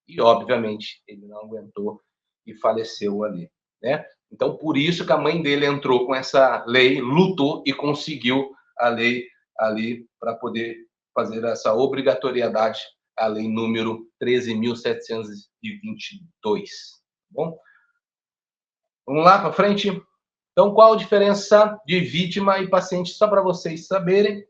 E, obviamente, ele não aguentou e faleceu ali, né? Então, por isso que a mãe dele entrou com essa lei, lutou e conseguiu a lei ali para poder fazer essa obrigatoriedade, a lei número 13.722, tá bom? Vamos lá para frente? Então, qual a diferença de vítima e paciente? Só para vocês saberem.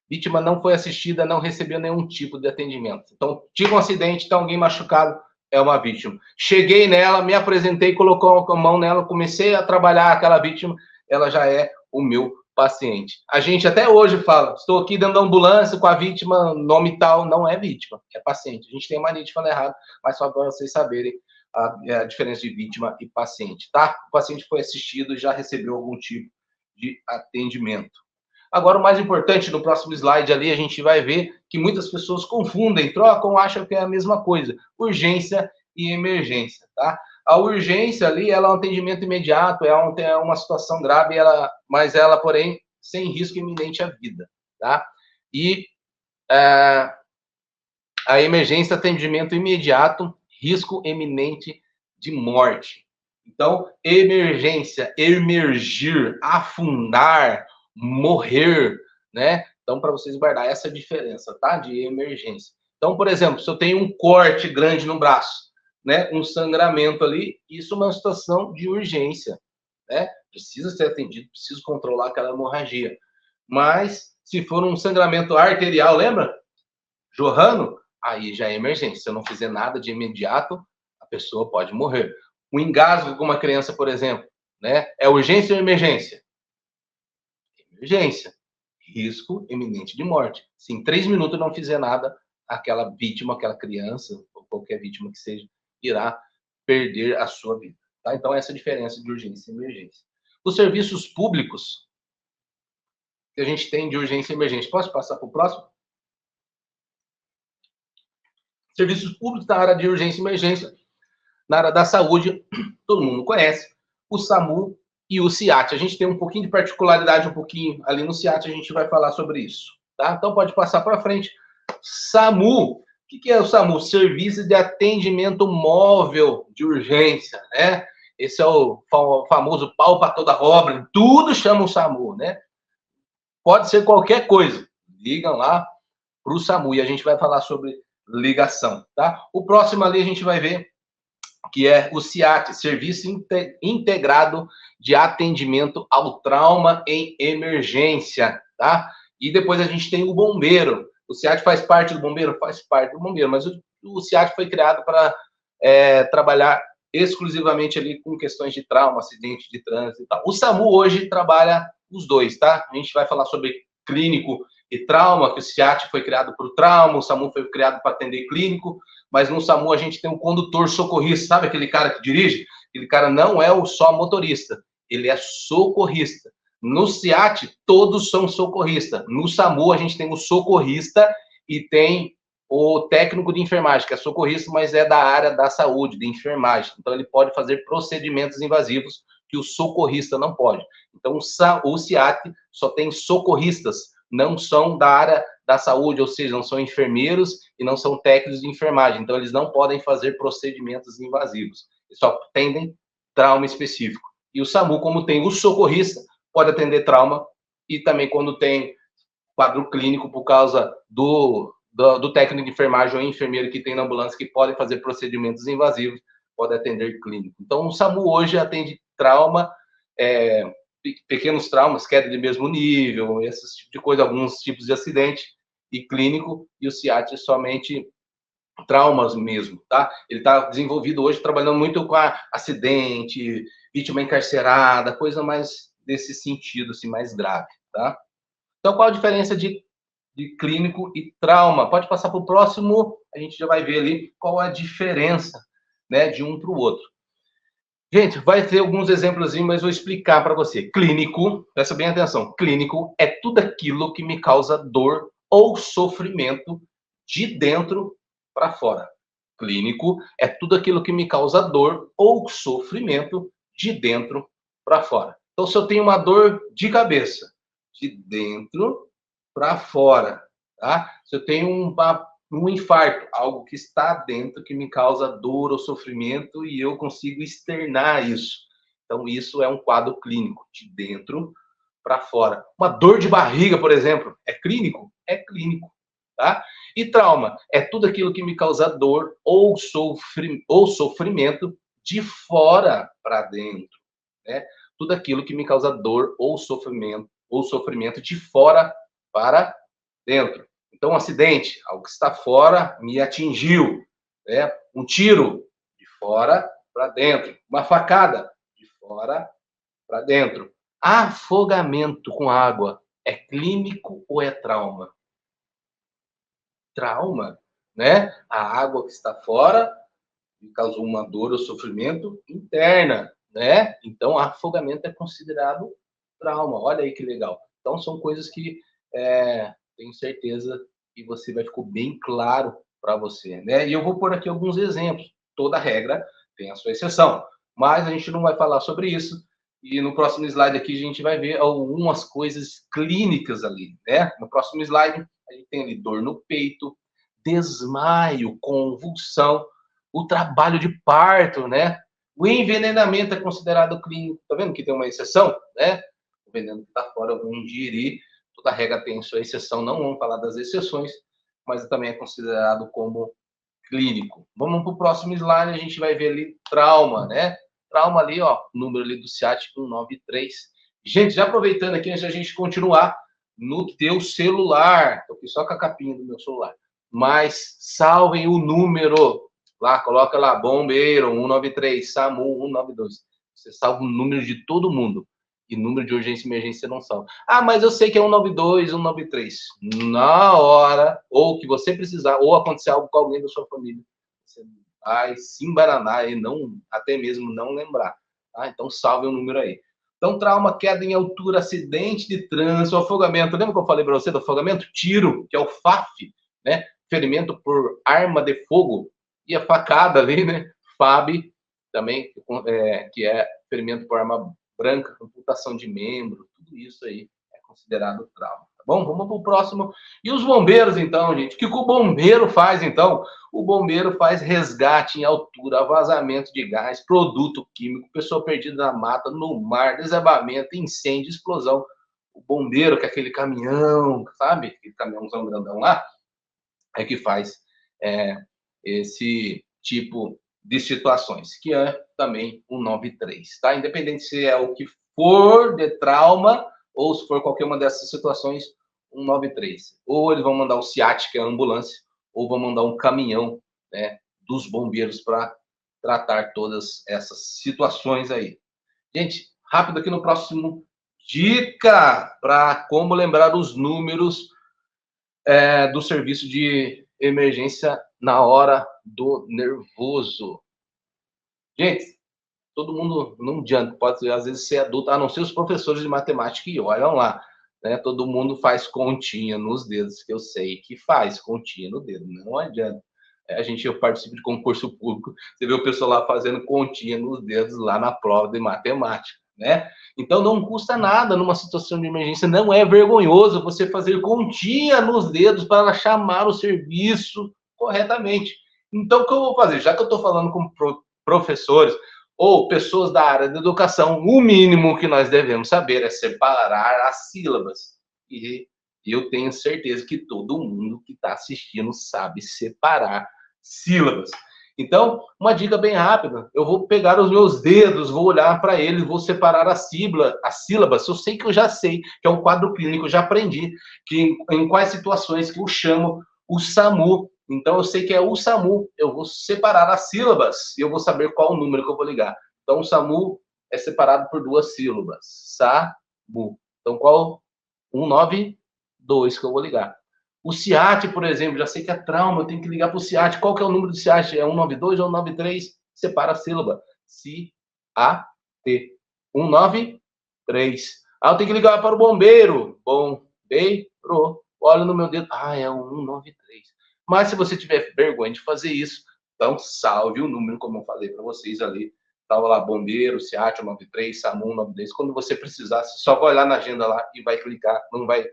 Vítima não foi assistida, não recebeu nenhum tipo de atendimento. Então, tive um acidente, está alguém machucado, é uma vítima. Cheguei nela, me apresentei, colocou a mão nela, comecei a trabalhar aquela vítima, ela já é o meu paciente. A gente até hoje fala, estou aqui dentro da ambulância com a vítima, nome tal, não é vítima, é paciente. A gente tem mania de falar errado, mas só para vocês saberem a diferença de vítima e paciente, tá? O paciente foi assistido e já recebeu algum tipo de atendimento. Agora, o mais importante, no próximo slide ali, a gente vai ver que muitas pessoas confundem, trocam, acham que é a mesma coisa. Urgência e emergência, tá? A urgência ali, ela é um atendimento imediato, é uma situação grave, mas ela, porém, sem risco iminente à vida, tá? E a emergência, atendimento imediato, risco iminente de morte. Então, emergência, emergir, afundar, morrer, né? Então, para vocês guardar essa diferença, tá? De emergência. Então, por exemplo, se eu tenho um corte grande no braço, né? Um sangramento ali, isso é uma situação de urgência, né? Precisa ser atendido, preciso controlar aquela hemorragia. Mas, se for um sangramento arterial, lembra? Jorrando, aí já é emergência. Se eu não fizer nada de imediato, a pessoa pode morrer. Um engasgo com uma criança, por exemplo, né? É urgência ou emergência? Emergência. Risco iminente de morte. Se em 3 minutos eu não fizer nada, aquela vítima, aquela criança, ou qualquer vítima que seja, irá perder a sua vida. Tá? Então, essa é a diferença de urgência e emergência. Os serviços públicos que a gente tem de urgência e emergência. Posso passar para o próximo? Serviços públicos na área de urgência e emergência, na área da saúde, todo mundo conhece, o SAMU e o SIAT. A gente tem um pouquinho de particularidade, um pouquinho ali no SIAT, a gente vai falar sobre isso, tá? Então pode passar para frente. SAMU, o que é o SAMU? Serviço de Atendimento Móvel de Urgência, né? Esse é o famoso pau para toda obra, tudo chama o SAMU, né? Pode ser qualquer coisa, ligam lá para o SAMU e a gente vai falar sobre ligação, tá? O próximo ali a gente vai ver que é o SIAT, Serviço Integrado de Atendimento ao Trauma em Emergência, tá? E depois a gente tem o bombeiro. O SIAT faz parte do bombeiro? Faz parte do bombeiro, mas o SIAT foi criado para trabalhar exclusivamente ali com questões de trauma, acidente de trânsito e tal. O SAMU hoje trabalha os dois, tá? A gente vai falar sobre clínico e trauma, que o SIAT foi criado para o trauma, o SAMU foi criado para atender clínico, mas no SAMU a gente tem um condutor socorrista, sabe aquele cara que dirige? Aquele cara não é só motorista, ele é socorrista. No SIAT, todos são socorristas. No SAMU, a gente tem o socorrista e tem o técnico de enfermagem, que é socorrista, mas é da área da saúde, de enfermagem. Então, ele pode fazer procedimentos invasivos que o socorrista não pode. Então, o SIAT só tem socorristas, não são da área da saúde, ou seja, não são enfermeiros e não são técnicos de enfermagem. Então, eles não podem fazer procedimentos invasivos. Eles só atendem trauma específico. E o SAMU, como tem o socorrista, pode atender trauma e também quando tem quadro clínico por causa do técnico de enfermagem ou enfermeiro que tem na ambulância que podem fazer procedimentos invasivos, pode atender clínico. Então, o SAMU hoje atende trauma, pequenos traumas, queda de mesmo nível, esse tipo de coisa, alguns tipos de acidente, e clínico, e o SIAT é somente traumas mesmo, tá? Ele está desenvolvido hoje, trabalhando muito com acidente, vítima encarcerada, coisa mais desse sentido, assim, mais grave, tá? Então, qual a diferença de clínico e trauma? Pode passar para o próximo, a gente já vai ver ali qual a diferença, né, de um para o outro. Gente, vai ter alguns exemplos, mas vou explicar para você. Clínico, presta bem atenção, clínico é tudo aquilo que me causa dor ou sofrimento de dentro para fora. Clínico é tudo aquilo que me causa dor ou sofrimento de dentro para fora. Então, se eu tenho uma dor de cabeça, de dentro para fora, tá? Se eu tenho um infarto, algo que está dentro, que me causa dor ou sofrimento e eu consigo externar isso. Então, isso é um quadro clínico, de dentro para fora. Uma dor de barriga, por exemplo, é clínico? É clínico, tá? E trauma é tudo aquilo que me causa dor ou sofrimento de fora para dentro, né? Tudo aquilo que me causa dor ou sofrimento de fora para dentro. Então, um acidente, algo que está fora, me atingiu, né? Um tiro, de fora para dentro. Uma facada, de fora para dentro. Afogamento com água, é clínico ou é trauma? Trauma, né? A água que está fora me causou uma dor ou sofrimento interna, né? Então, afogamento é considerado trauma. Olha aí que legal. Então, são coisas que tenho certeza que você vai ficar bem claro para você, né? E eu vou pôr aqui alguns exemplos. Toda regra tem a sua exceção, mas a gente não vai falar sobre isso. E no próximo slide aqui a gente vai ver algumas coisas clínicas ali, né? No próximo slide a gente tem ali dor no peito, desmaio, convulsão, o trabalho de parto, né? O envenenamento é considerado clínico. Tá vendo que tem uma exceção, né? O veneno que está fora, eu vou ingerir. Toda regra tem sua exceção, não vamos falar das exceções, mas também é considerado como clínico. Vamos para o próximo slide, a gente vai ver ali trauma, né? Trauma ali, ó, número ali do SIAT 193. Gente, já aproveitando aqui, antes da gente continuar, no teu celular, estou aqui só com a capinha do meu celular, mas salvem o número, lá, coloca lá, bombeiro 193, SAMU 192. Você salva o número de todo mundo. E número de urgência e emergência não salva. Ah, mas eu sei que é 192, 193. Na hora, ou que você precisar, ou acontecer algo com alguém da sua família, você vai se embaranar e não, até mesmo não lembrar. Tá? Então, salve o número aí. Então, trauma, queda em altura, acidente de trânsito, afogamento. Lembra que eu falei para você do afogamento? Tiro, que é o FAF, né? ferimento por arma de fogo e a facada ali, né? FAB também, que é ferimento por arma branca, amputação de membro, tudo isso aí é considerado trauma. Tá bom? Vamos para o próximo. E os bombeiros, então, gente? O que o bombeiro faz, então? O bombeiro faz resgate em altura, vazamento de gás, produto químico, pessoa perdida na mata, no mar, desabamento, incêndio, explosão. O bombeiro, que é aquele caminhão, sabe? Aquele caminhãozão grandão lá, é que faz esse tipo de situações, que é também o 93, tá? Independente se é o que for de trauma ou se for qualquer uma dessas situações, 193. Ou eles vão mandar o SIAT, que é a ambulância, ou vão mandar um caminhão, né, dos bombeiros para tratar todas essas situações aí. Gente, rápido aqui no próximo, dica para como lembrar os números do serviço de emergência na hora do nervoso. Gente, todo mundo não adianta, pode às vezes ser adulto, a não ser os professores de matemática que olham lá, né? Todo mundo faz continha nos dedos, que eu sei que faz continha no dedo, não adianta. Eu participo de concurso público, você vê o pessoal lá fazendo continha nos dedos lá na prova de matemática, né? Então não custa nada numa situação de emergência, não é vergonhoso você fazer continha nos dedos para chamar o serviço corretamente. Então o que eu vou fazer? Já que eu estou falando com professores ou pessoas da área da educação, o mínimo que nós devemos saber é separar as sílabas. E eu tenho certeza que todo mundo que está assistindo sabe separar sílabas. Então, uma dica bem rápida, eu vou pegar os meus dedos, vou olhar para eles, vou separar as sílabas. Eu sei que eu já sei, que é um quadro clínico, eu já aprendi que em quais situações que eu chamo o SAMU. Então, eu sei que é o SAMU, eu vou separar as sílabas e eu vou saber qual o número que eu vou ligar. Então, o SAMU é separado por 2 sílabas, SAMU. Então, qual? 192 que eu vou ligar. O SIAT, por exemplo, já sei que é trauma, eu tenho que ligar para o SIAT. Qual que é o número do SIAT? É 192 ou 193? Separa a sílaba. SIAT. 193. Eu tenho que ligar para o bombeiro. Bombeiro. Olha no meu dedo. É o 193. Mas se você tiver vergonha de fazer isso, então salve o número, como eu falei para vocês ali. Estava lá, bombeiro, SIAT 193, SAMU 193. Quando você precisar, você só vai olhar na agenda lá e vai clicar. Não vai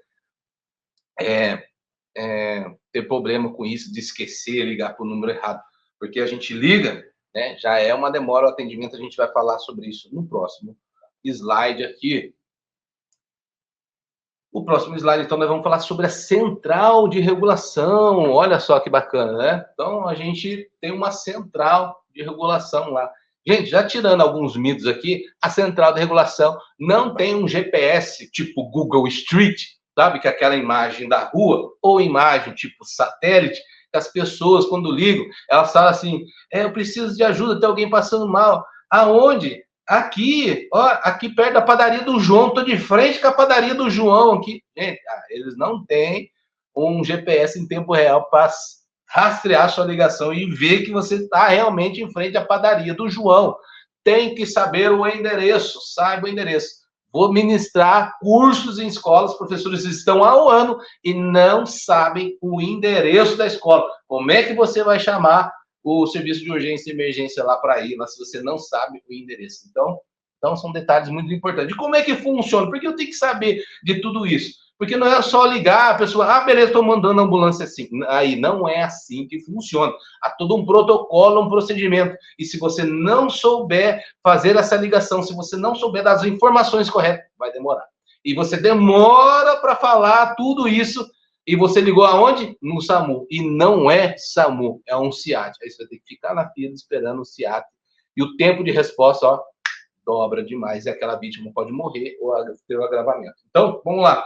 ter problema com isso, de esquecer, ligar para o número errado. Porque a gente liga, né, já é uma demora o atendimento, a gente vai falar sobre isso no próximo slide aqui. O próximo slide, então, nós vamos falar sobre a central de regulação. Olha só que bacana, né? Então, a gente tem uma central de regulação lá. Gente, já tirando alguns mitos aqui, a central de regulação não tem um GPS tipo Google Street, sabe? Que é aquela imagem da rua, ou imagem tipo satélite, que as pessoas, quando ligam, elas falam assim, eu preciso de ajuda, tem alguém passando mal. Aonde? Aqui, ó, aqui perto da padaria do João, tô de frente com a padaria do João aqui. Gente, eles não têm um GPS em tempo real para rastrear sua ligação e ver que você está realmente em frente à padaria do João. Tem que saber o endereço, saiba o endereço. Vou ministrar cursos em escolas, professores estão há um ano e não sabem o endereço da escola. Como é que você vai chamar o serviço de urgência e emergência lá para ir, se você não sabe o endereço? Então são detalhes muito importantes. E como é que funciona? Porque eu tenho que saber de tudo isso. Porque não é só ligar, a pessoa, beleza, estou mandando a ambulância assim. Aí não é assim que funciona. Há todo um protocolo, um procedimento. E se você não souber fazer essa ligação, se você não souber das informações corretas, vai demorar. E você demora para falar tudo isso, e você ligou aonde? No SAMU. E não é SAMU, é um SIAT. Aí você vai ter que ficar na fila esperando o SIAT. E o tempo de resposta, ó, dobra demais. E aquela vítima pode morrer ou ter um agravamento. Então, vamos lá.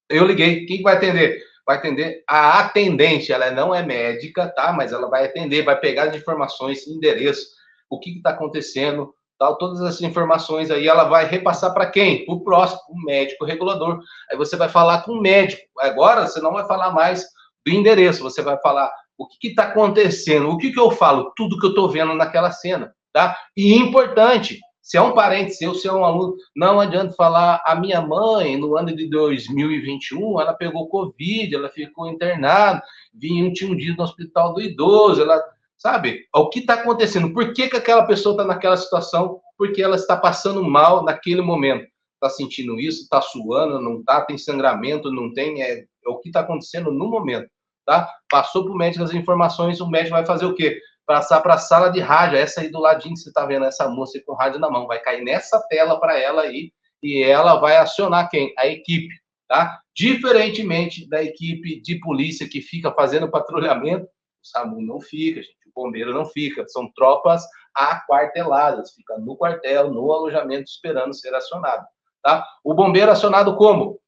Eu liguei, quem vai atender? Vai atender a atendente, ela não é médica, tá? Mas ela vai atender, vai pegar as informações, endereço, o que está acontecendo, tal, todas essas informações aí, ela vai repassar para quem? Para o próximo, o médico regulador. Aí você vai falar com o médico. Agora você não vai falar mais do endereço, você vai falar o que está acontecendo, o que eu falo, tudo que eu estou vendo naquela cena, tá? E importante, Se é um parente seu, se é um aluno, não adianta falar, a minha mãe, no ano de 2021, ela pegou Covid, ela ficou internada, tinha um dia no hospital do idoso, ela, sabe? O que está acontecendo? Por que aquela pessoa está naquela situação? Porque ela está passando mal naquele momento. Está sentindo isso, está suando, não está, tem sangramento, não tem, é o que está acontecendo no momento, tá? Passou para o médico as informações, o médico vai fazer o quê? Passar para a sala de rádio, essa aí do ladinho que você está vendo, essa moça aí com rádio na mão, vai cair nessa tela para ela aí, e ela vai acionar quem? A equipe, tá? Diferentemente da equipe de polícia que fica fazendo patrulhamento, o SAMU não fica, gente, o bombeiro não fica, são tropas aquarteladas, fica no quartel, no alojamento, esperando ser acionado, tá? O bombeiro acionado como?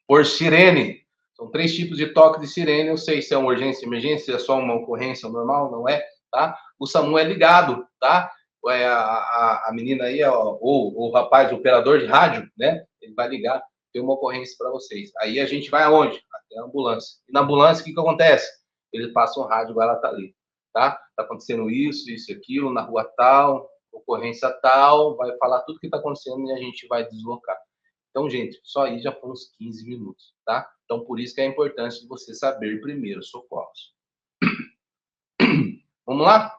Por sirene. São 3 tipos de toque de sirene, não sei se é uma urgência, emergência, se é só uma ocorrência normal, não é, tá? O SAMU é ligado, tá? A menina aí, ou o rapaz, o operador de rádio, né? Ele vai ligar, tem uma ocorrência para vocês. Aí a gente vai aonde? Até a ambulância. E na ambulância, o que acontece? Ele passa um rádio, ela tá ali, tá? Tá acontecendo isso, isso, aquilo, na rua tal, ocorrência tal, vai falar tudo que tá acontecendo e a gente vai deslocar. Então, gente, só aí já foram uns 15 minutos, tá? Então, por isso que é importante você saber primeiro socorros. Vamos lá?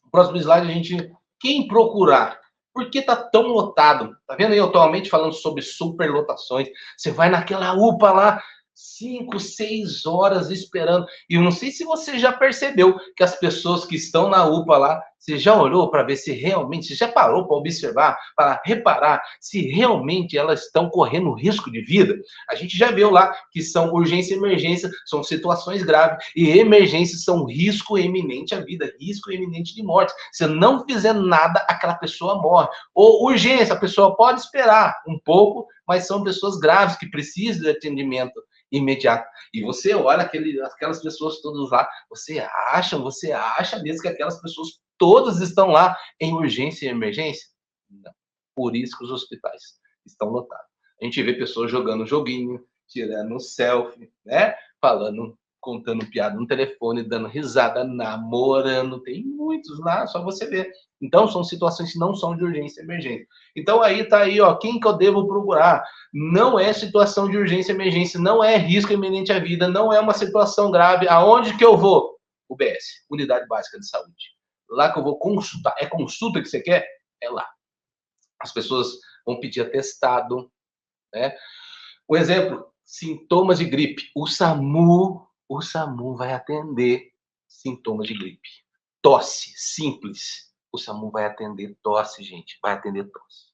No próximo slide, a gente... Quem procurar? Por que tá tão lotado? Tá vendo aí atualmente falando sobre superlotações? Você vai naquela UPA lá, 5, 6 horas esperando. E eu não sei se você já percebeu que as pessoas que estão na UPA lá, você já olhou para ver se realmente, você já parou para observar, para reparar se realmente elas estão correndo risco de vida? A gente já viu lá que são urgência e emergência, são situações graves, e emergências são risco eminente à vida, risco eminente de morte. Se não fizer nada, aquela pessoa morre. Ou urgência, a pessoa pode esperar um pouco, mas são pessoas graves que precisam de atendimento imediato. E você olha aquelas pessoas todas lá, você acha mesmo que aquelas pessoas todas estão lá em urgência e emergência? Não. Por isso que os hospitais estão lotados. A gente vê pessoas jogando joguinho, tirando selfie, né? Falando, contando piada no telefone, dando risada, namorando. Tem muitos lá, só você ver. Então, são situações que não são de urgência e emergência. Então, aí tá aí, ó, quem que eu devo procurar? Não é situação de urgência e emergência, não é risco iminente à vida, não é uma situação grave. Aonde que eu vou? UBS, Unidade Básica de Saúde. Lá que eu vou consultar. É consulta que você quer? É lá. As pessoas vão pedir atestado, né? Um exemplo, sintomas de gripe. O SAMU vai atender sintomas de gripe. Tosse, simples. O SAMU vai atender tosse, gente. Vai atender tosse.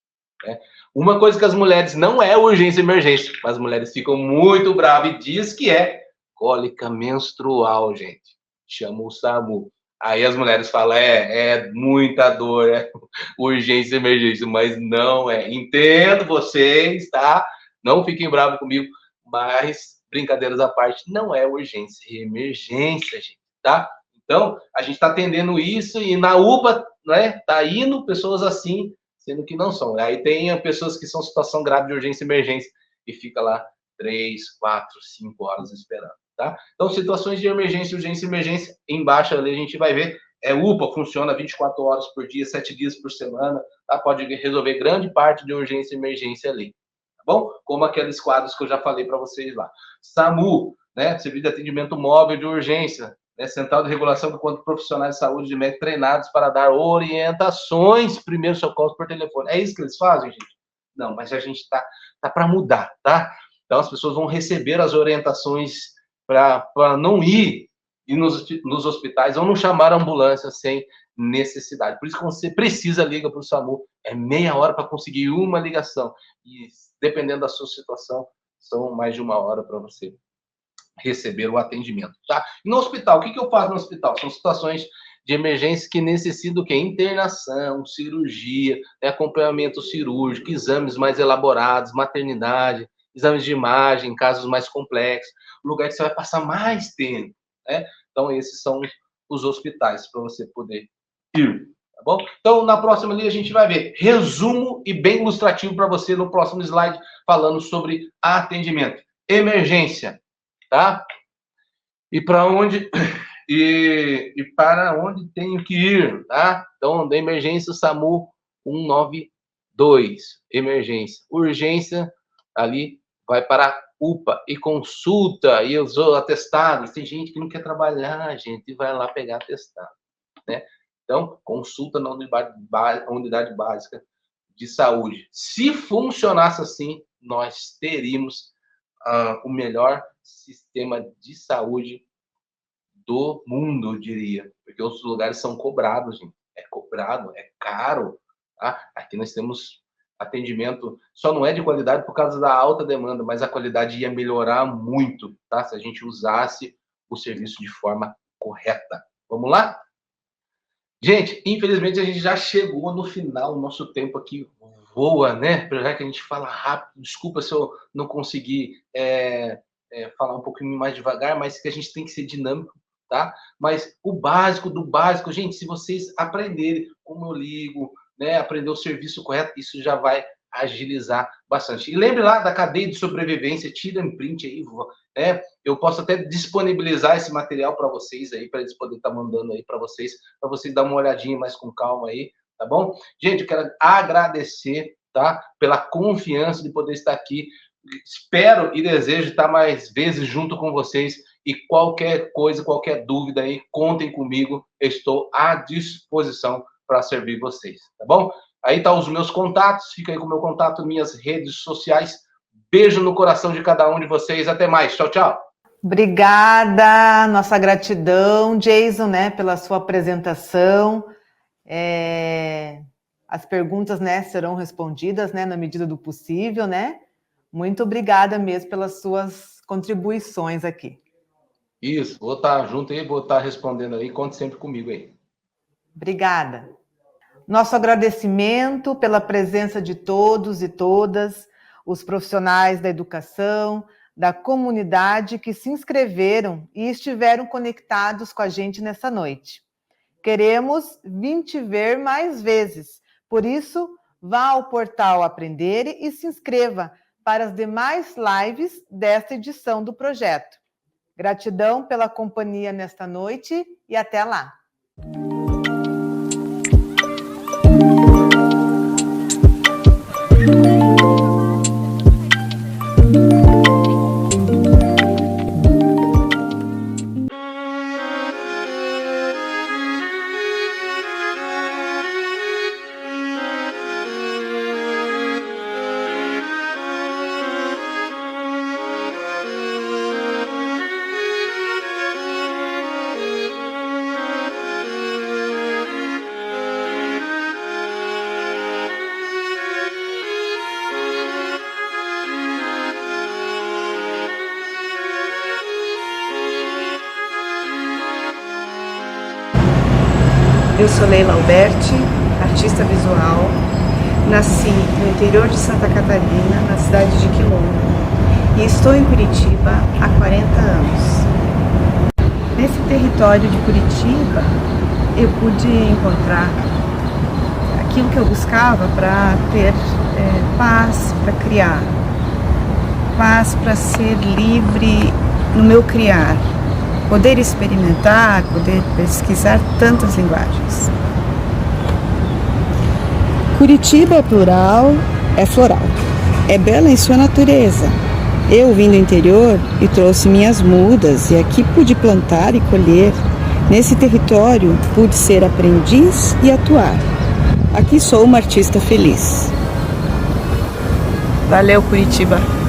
Né? Uma coisa que as mulheres não é urgência e emergência, mas as mulheres ficam muito bravas e diz que é cólica menstrual, gente. Chama o SAMU. Aí as mulheres falam, é muita dor, é urgência e emergência, mas não é. Entendo vocês, tá? Não fiquem bravos comigo, mas, brincadeiras à parte, não é urgência e emergência, gente, tá? Então, a gente está atendendo isso e na UPA, né, tá indo pessoas assim, sendo que não são. Aí tem pessoas que são em situação grave de urgência e emergência e fica lá 3, 4, 5 horas esperando, tá? Então, situações de emergência, urgência e emergência, embaixo ali a gente vai ver, UPA funciona 24 horas por dia, 7 dias por semana, tá? Pode resolver grande parte de urgência e emergência ali, tá bom? Como aqueles quadros que eu já falei para vocês lá. SAMU, né? Serviço de atendimento móvel de urgência, né? Central de regulação que conta profissionais de saúde de médicos treinados para dar orientações, primeiros socorros por telefone. É isso que eles fazem, gente? Não, mas a gente tá para mudar, tá? Então, as pessoas vão receber as orientações para não ir nos hospitais ou não chamar a ambulância sem necessidade. Por isso que você precisa ligar para o SAMU. É meia hora para conseguir uma ligação. E, dependendo da sua situação, são mais de 1 hora para você receber o atendimento, tá? E no hospital, o que eu faço no hospital? São situações de emergência que necessitam do quê? Internação, cirurgia, acompanhamento cirúrgico, exames mais elaborados, maternidade, exames de imagem, casos mais complexos, lugar que você vai passar mais tempo, né? Então, esses são os hospitais para você poder ir, tá bom? Então, na próxima ali a gente vai ver resumo e bem ilustrativo para você no próximo slide, falando sobre atendimento. Emergência, tá? E para onde... E para onde tenho que ir, tá? Então, da emergência, o SAMU 192, emergência. Urgência, ali vai para UPA e consulta, e os atestados. Tem gente que não quer trabalhar, gente, e vai lá pegar atestado, né? Então, consulta na unidade básica de saúde. Se funcionasse assim, nós teríamos o melhor sistema de saúde do mundo, eu diria, porque outros lugares são cobrados, gente. É cobrado, é caro, tá? Aqui nós temos atendimento, só não é de qualidade por causa da alta demanda, mas a qualidade ia melhorar muito, tá? Se a gente usasse o serviço de forma correta. Vamos lá? Gente, infelizmente a gente já chegou no final, o nosso tempo aqui voa, né? Já que a gente fala rápido, desculpa se eu não conseguir falar um pouquinho mais devagar, mas que a gente tem que ser dinâmico, tá? Mas o básico do básico, gente, se vocês aprenderem como eu ligo, né, aprender o serviço correto, isso já vai agilizar bastante. E lembre lá da cadeia de sobrevivência, tira um print aí, né? Eu posso até disponibilizar esse material para vocês aí, para eles poderem estar mandando aí para vocês dar uma olhadinha mais com calma aí, tá bom? Gente, eu quero agradecer, tá? Pela confiança de poder estar aqui. Espero e desejo estar mais vezes junto com vocês. E qualquer coisa, qualquer dúvida aí, contem comigo. Eu estou à disposição para servir vocês, tá bom? Aí tá os meus contatos, fica aí com o meu contato, minhas redes sociais. Beijo no coração de cada um de vocês. Até mais. Tchau, tchau. Obrigada, nossa gratidão, Jason, né, pela sua apresentação. As perguntas, né, serão respondidas, né, na medida do possível, né? Muito obrigada mesmo pelas suas contribuições aqui. Isso, vou estar junto aí, vou estar respondendo aí. Conte sempre comigo aí. Obrigada. Nosso agradecimento pela presença de todos e todas, os profissionais da educação, da comunidade que se inscreveram e estiveram conectados com a gente nessa noite. Queremos te ver mais vezes, por isso, vá ao portal Aprender e se inscreva para as demais lives desta edição do projeto. Gratidão pela companhia nesta noite e até lá! Eu sou Leila Alberti, artista visual. Nasci no interior de Santa Catarina, na cidade de Quilombo, e estou em Curitiba há 40 anos. Nesse território de Curitiba, eu pude encontrar aquilo que eu buscava para ter paz para criar, paz para ser livre no meu criar. Poder experimentar, poder pesquisar tantas linguagens. Curitiba é plural, é floral, é bela em sua natureza. Eu vim do interior e trouxe minhas mudas e aqui pude plantar e colher. Nesse território pude ser aprendiz e atuar. Aqui sou uma artista feliz. Valeu, Curitiba!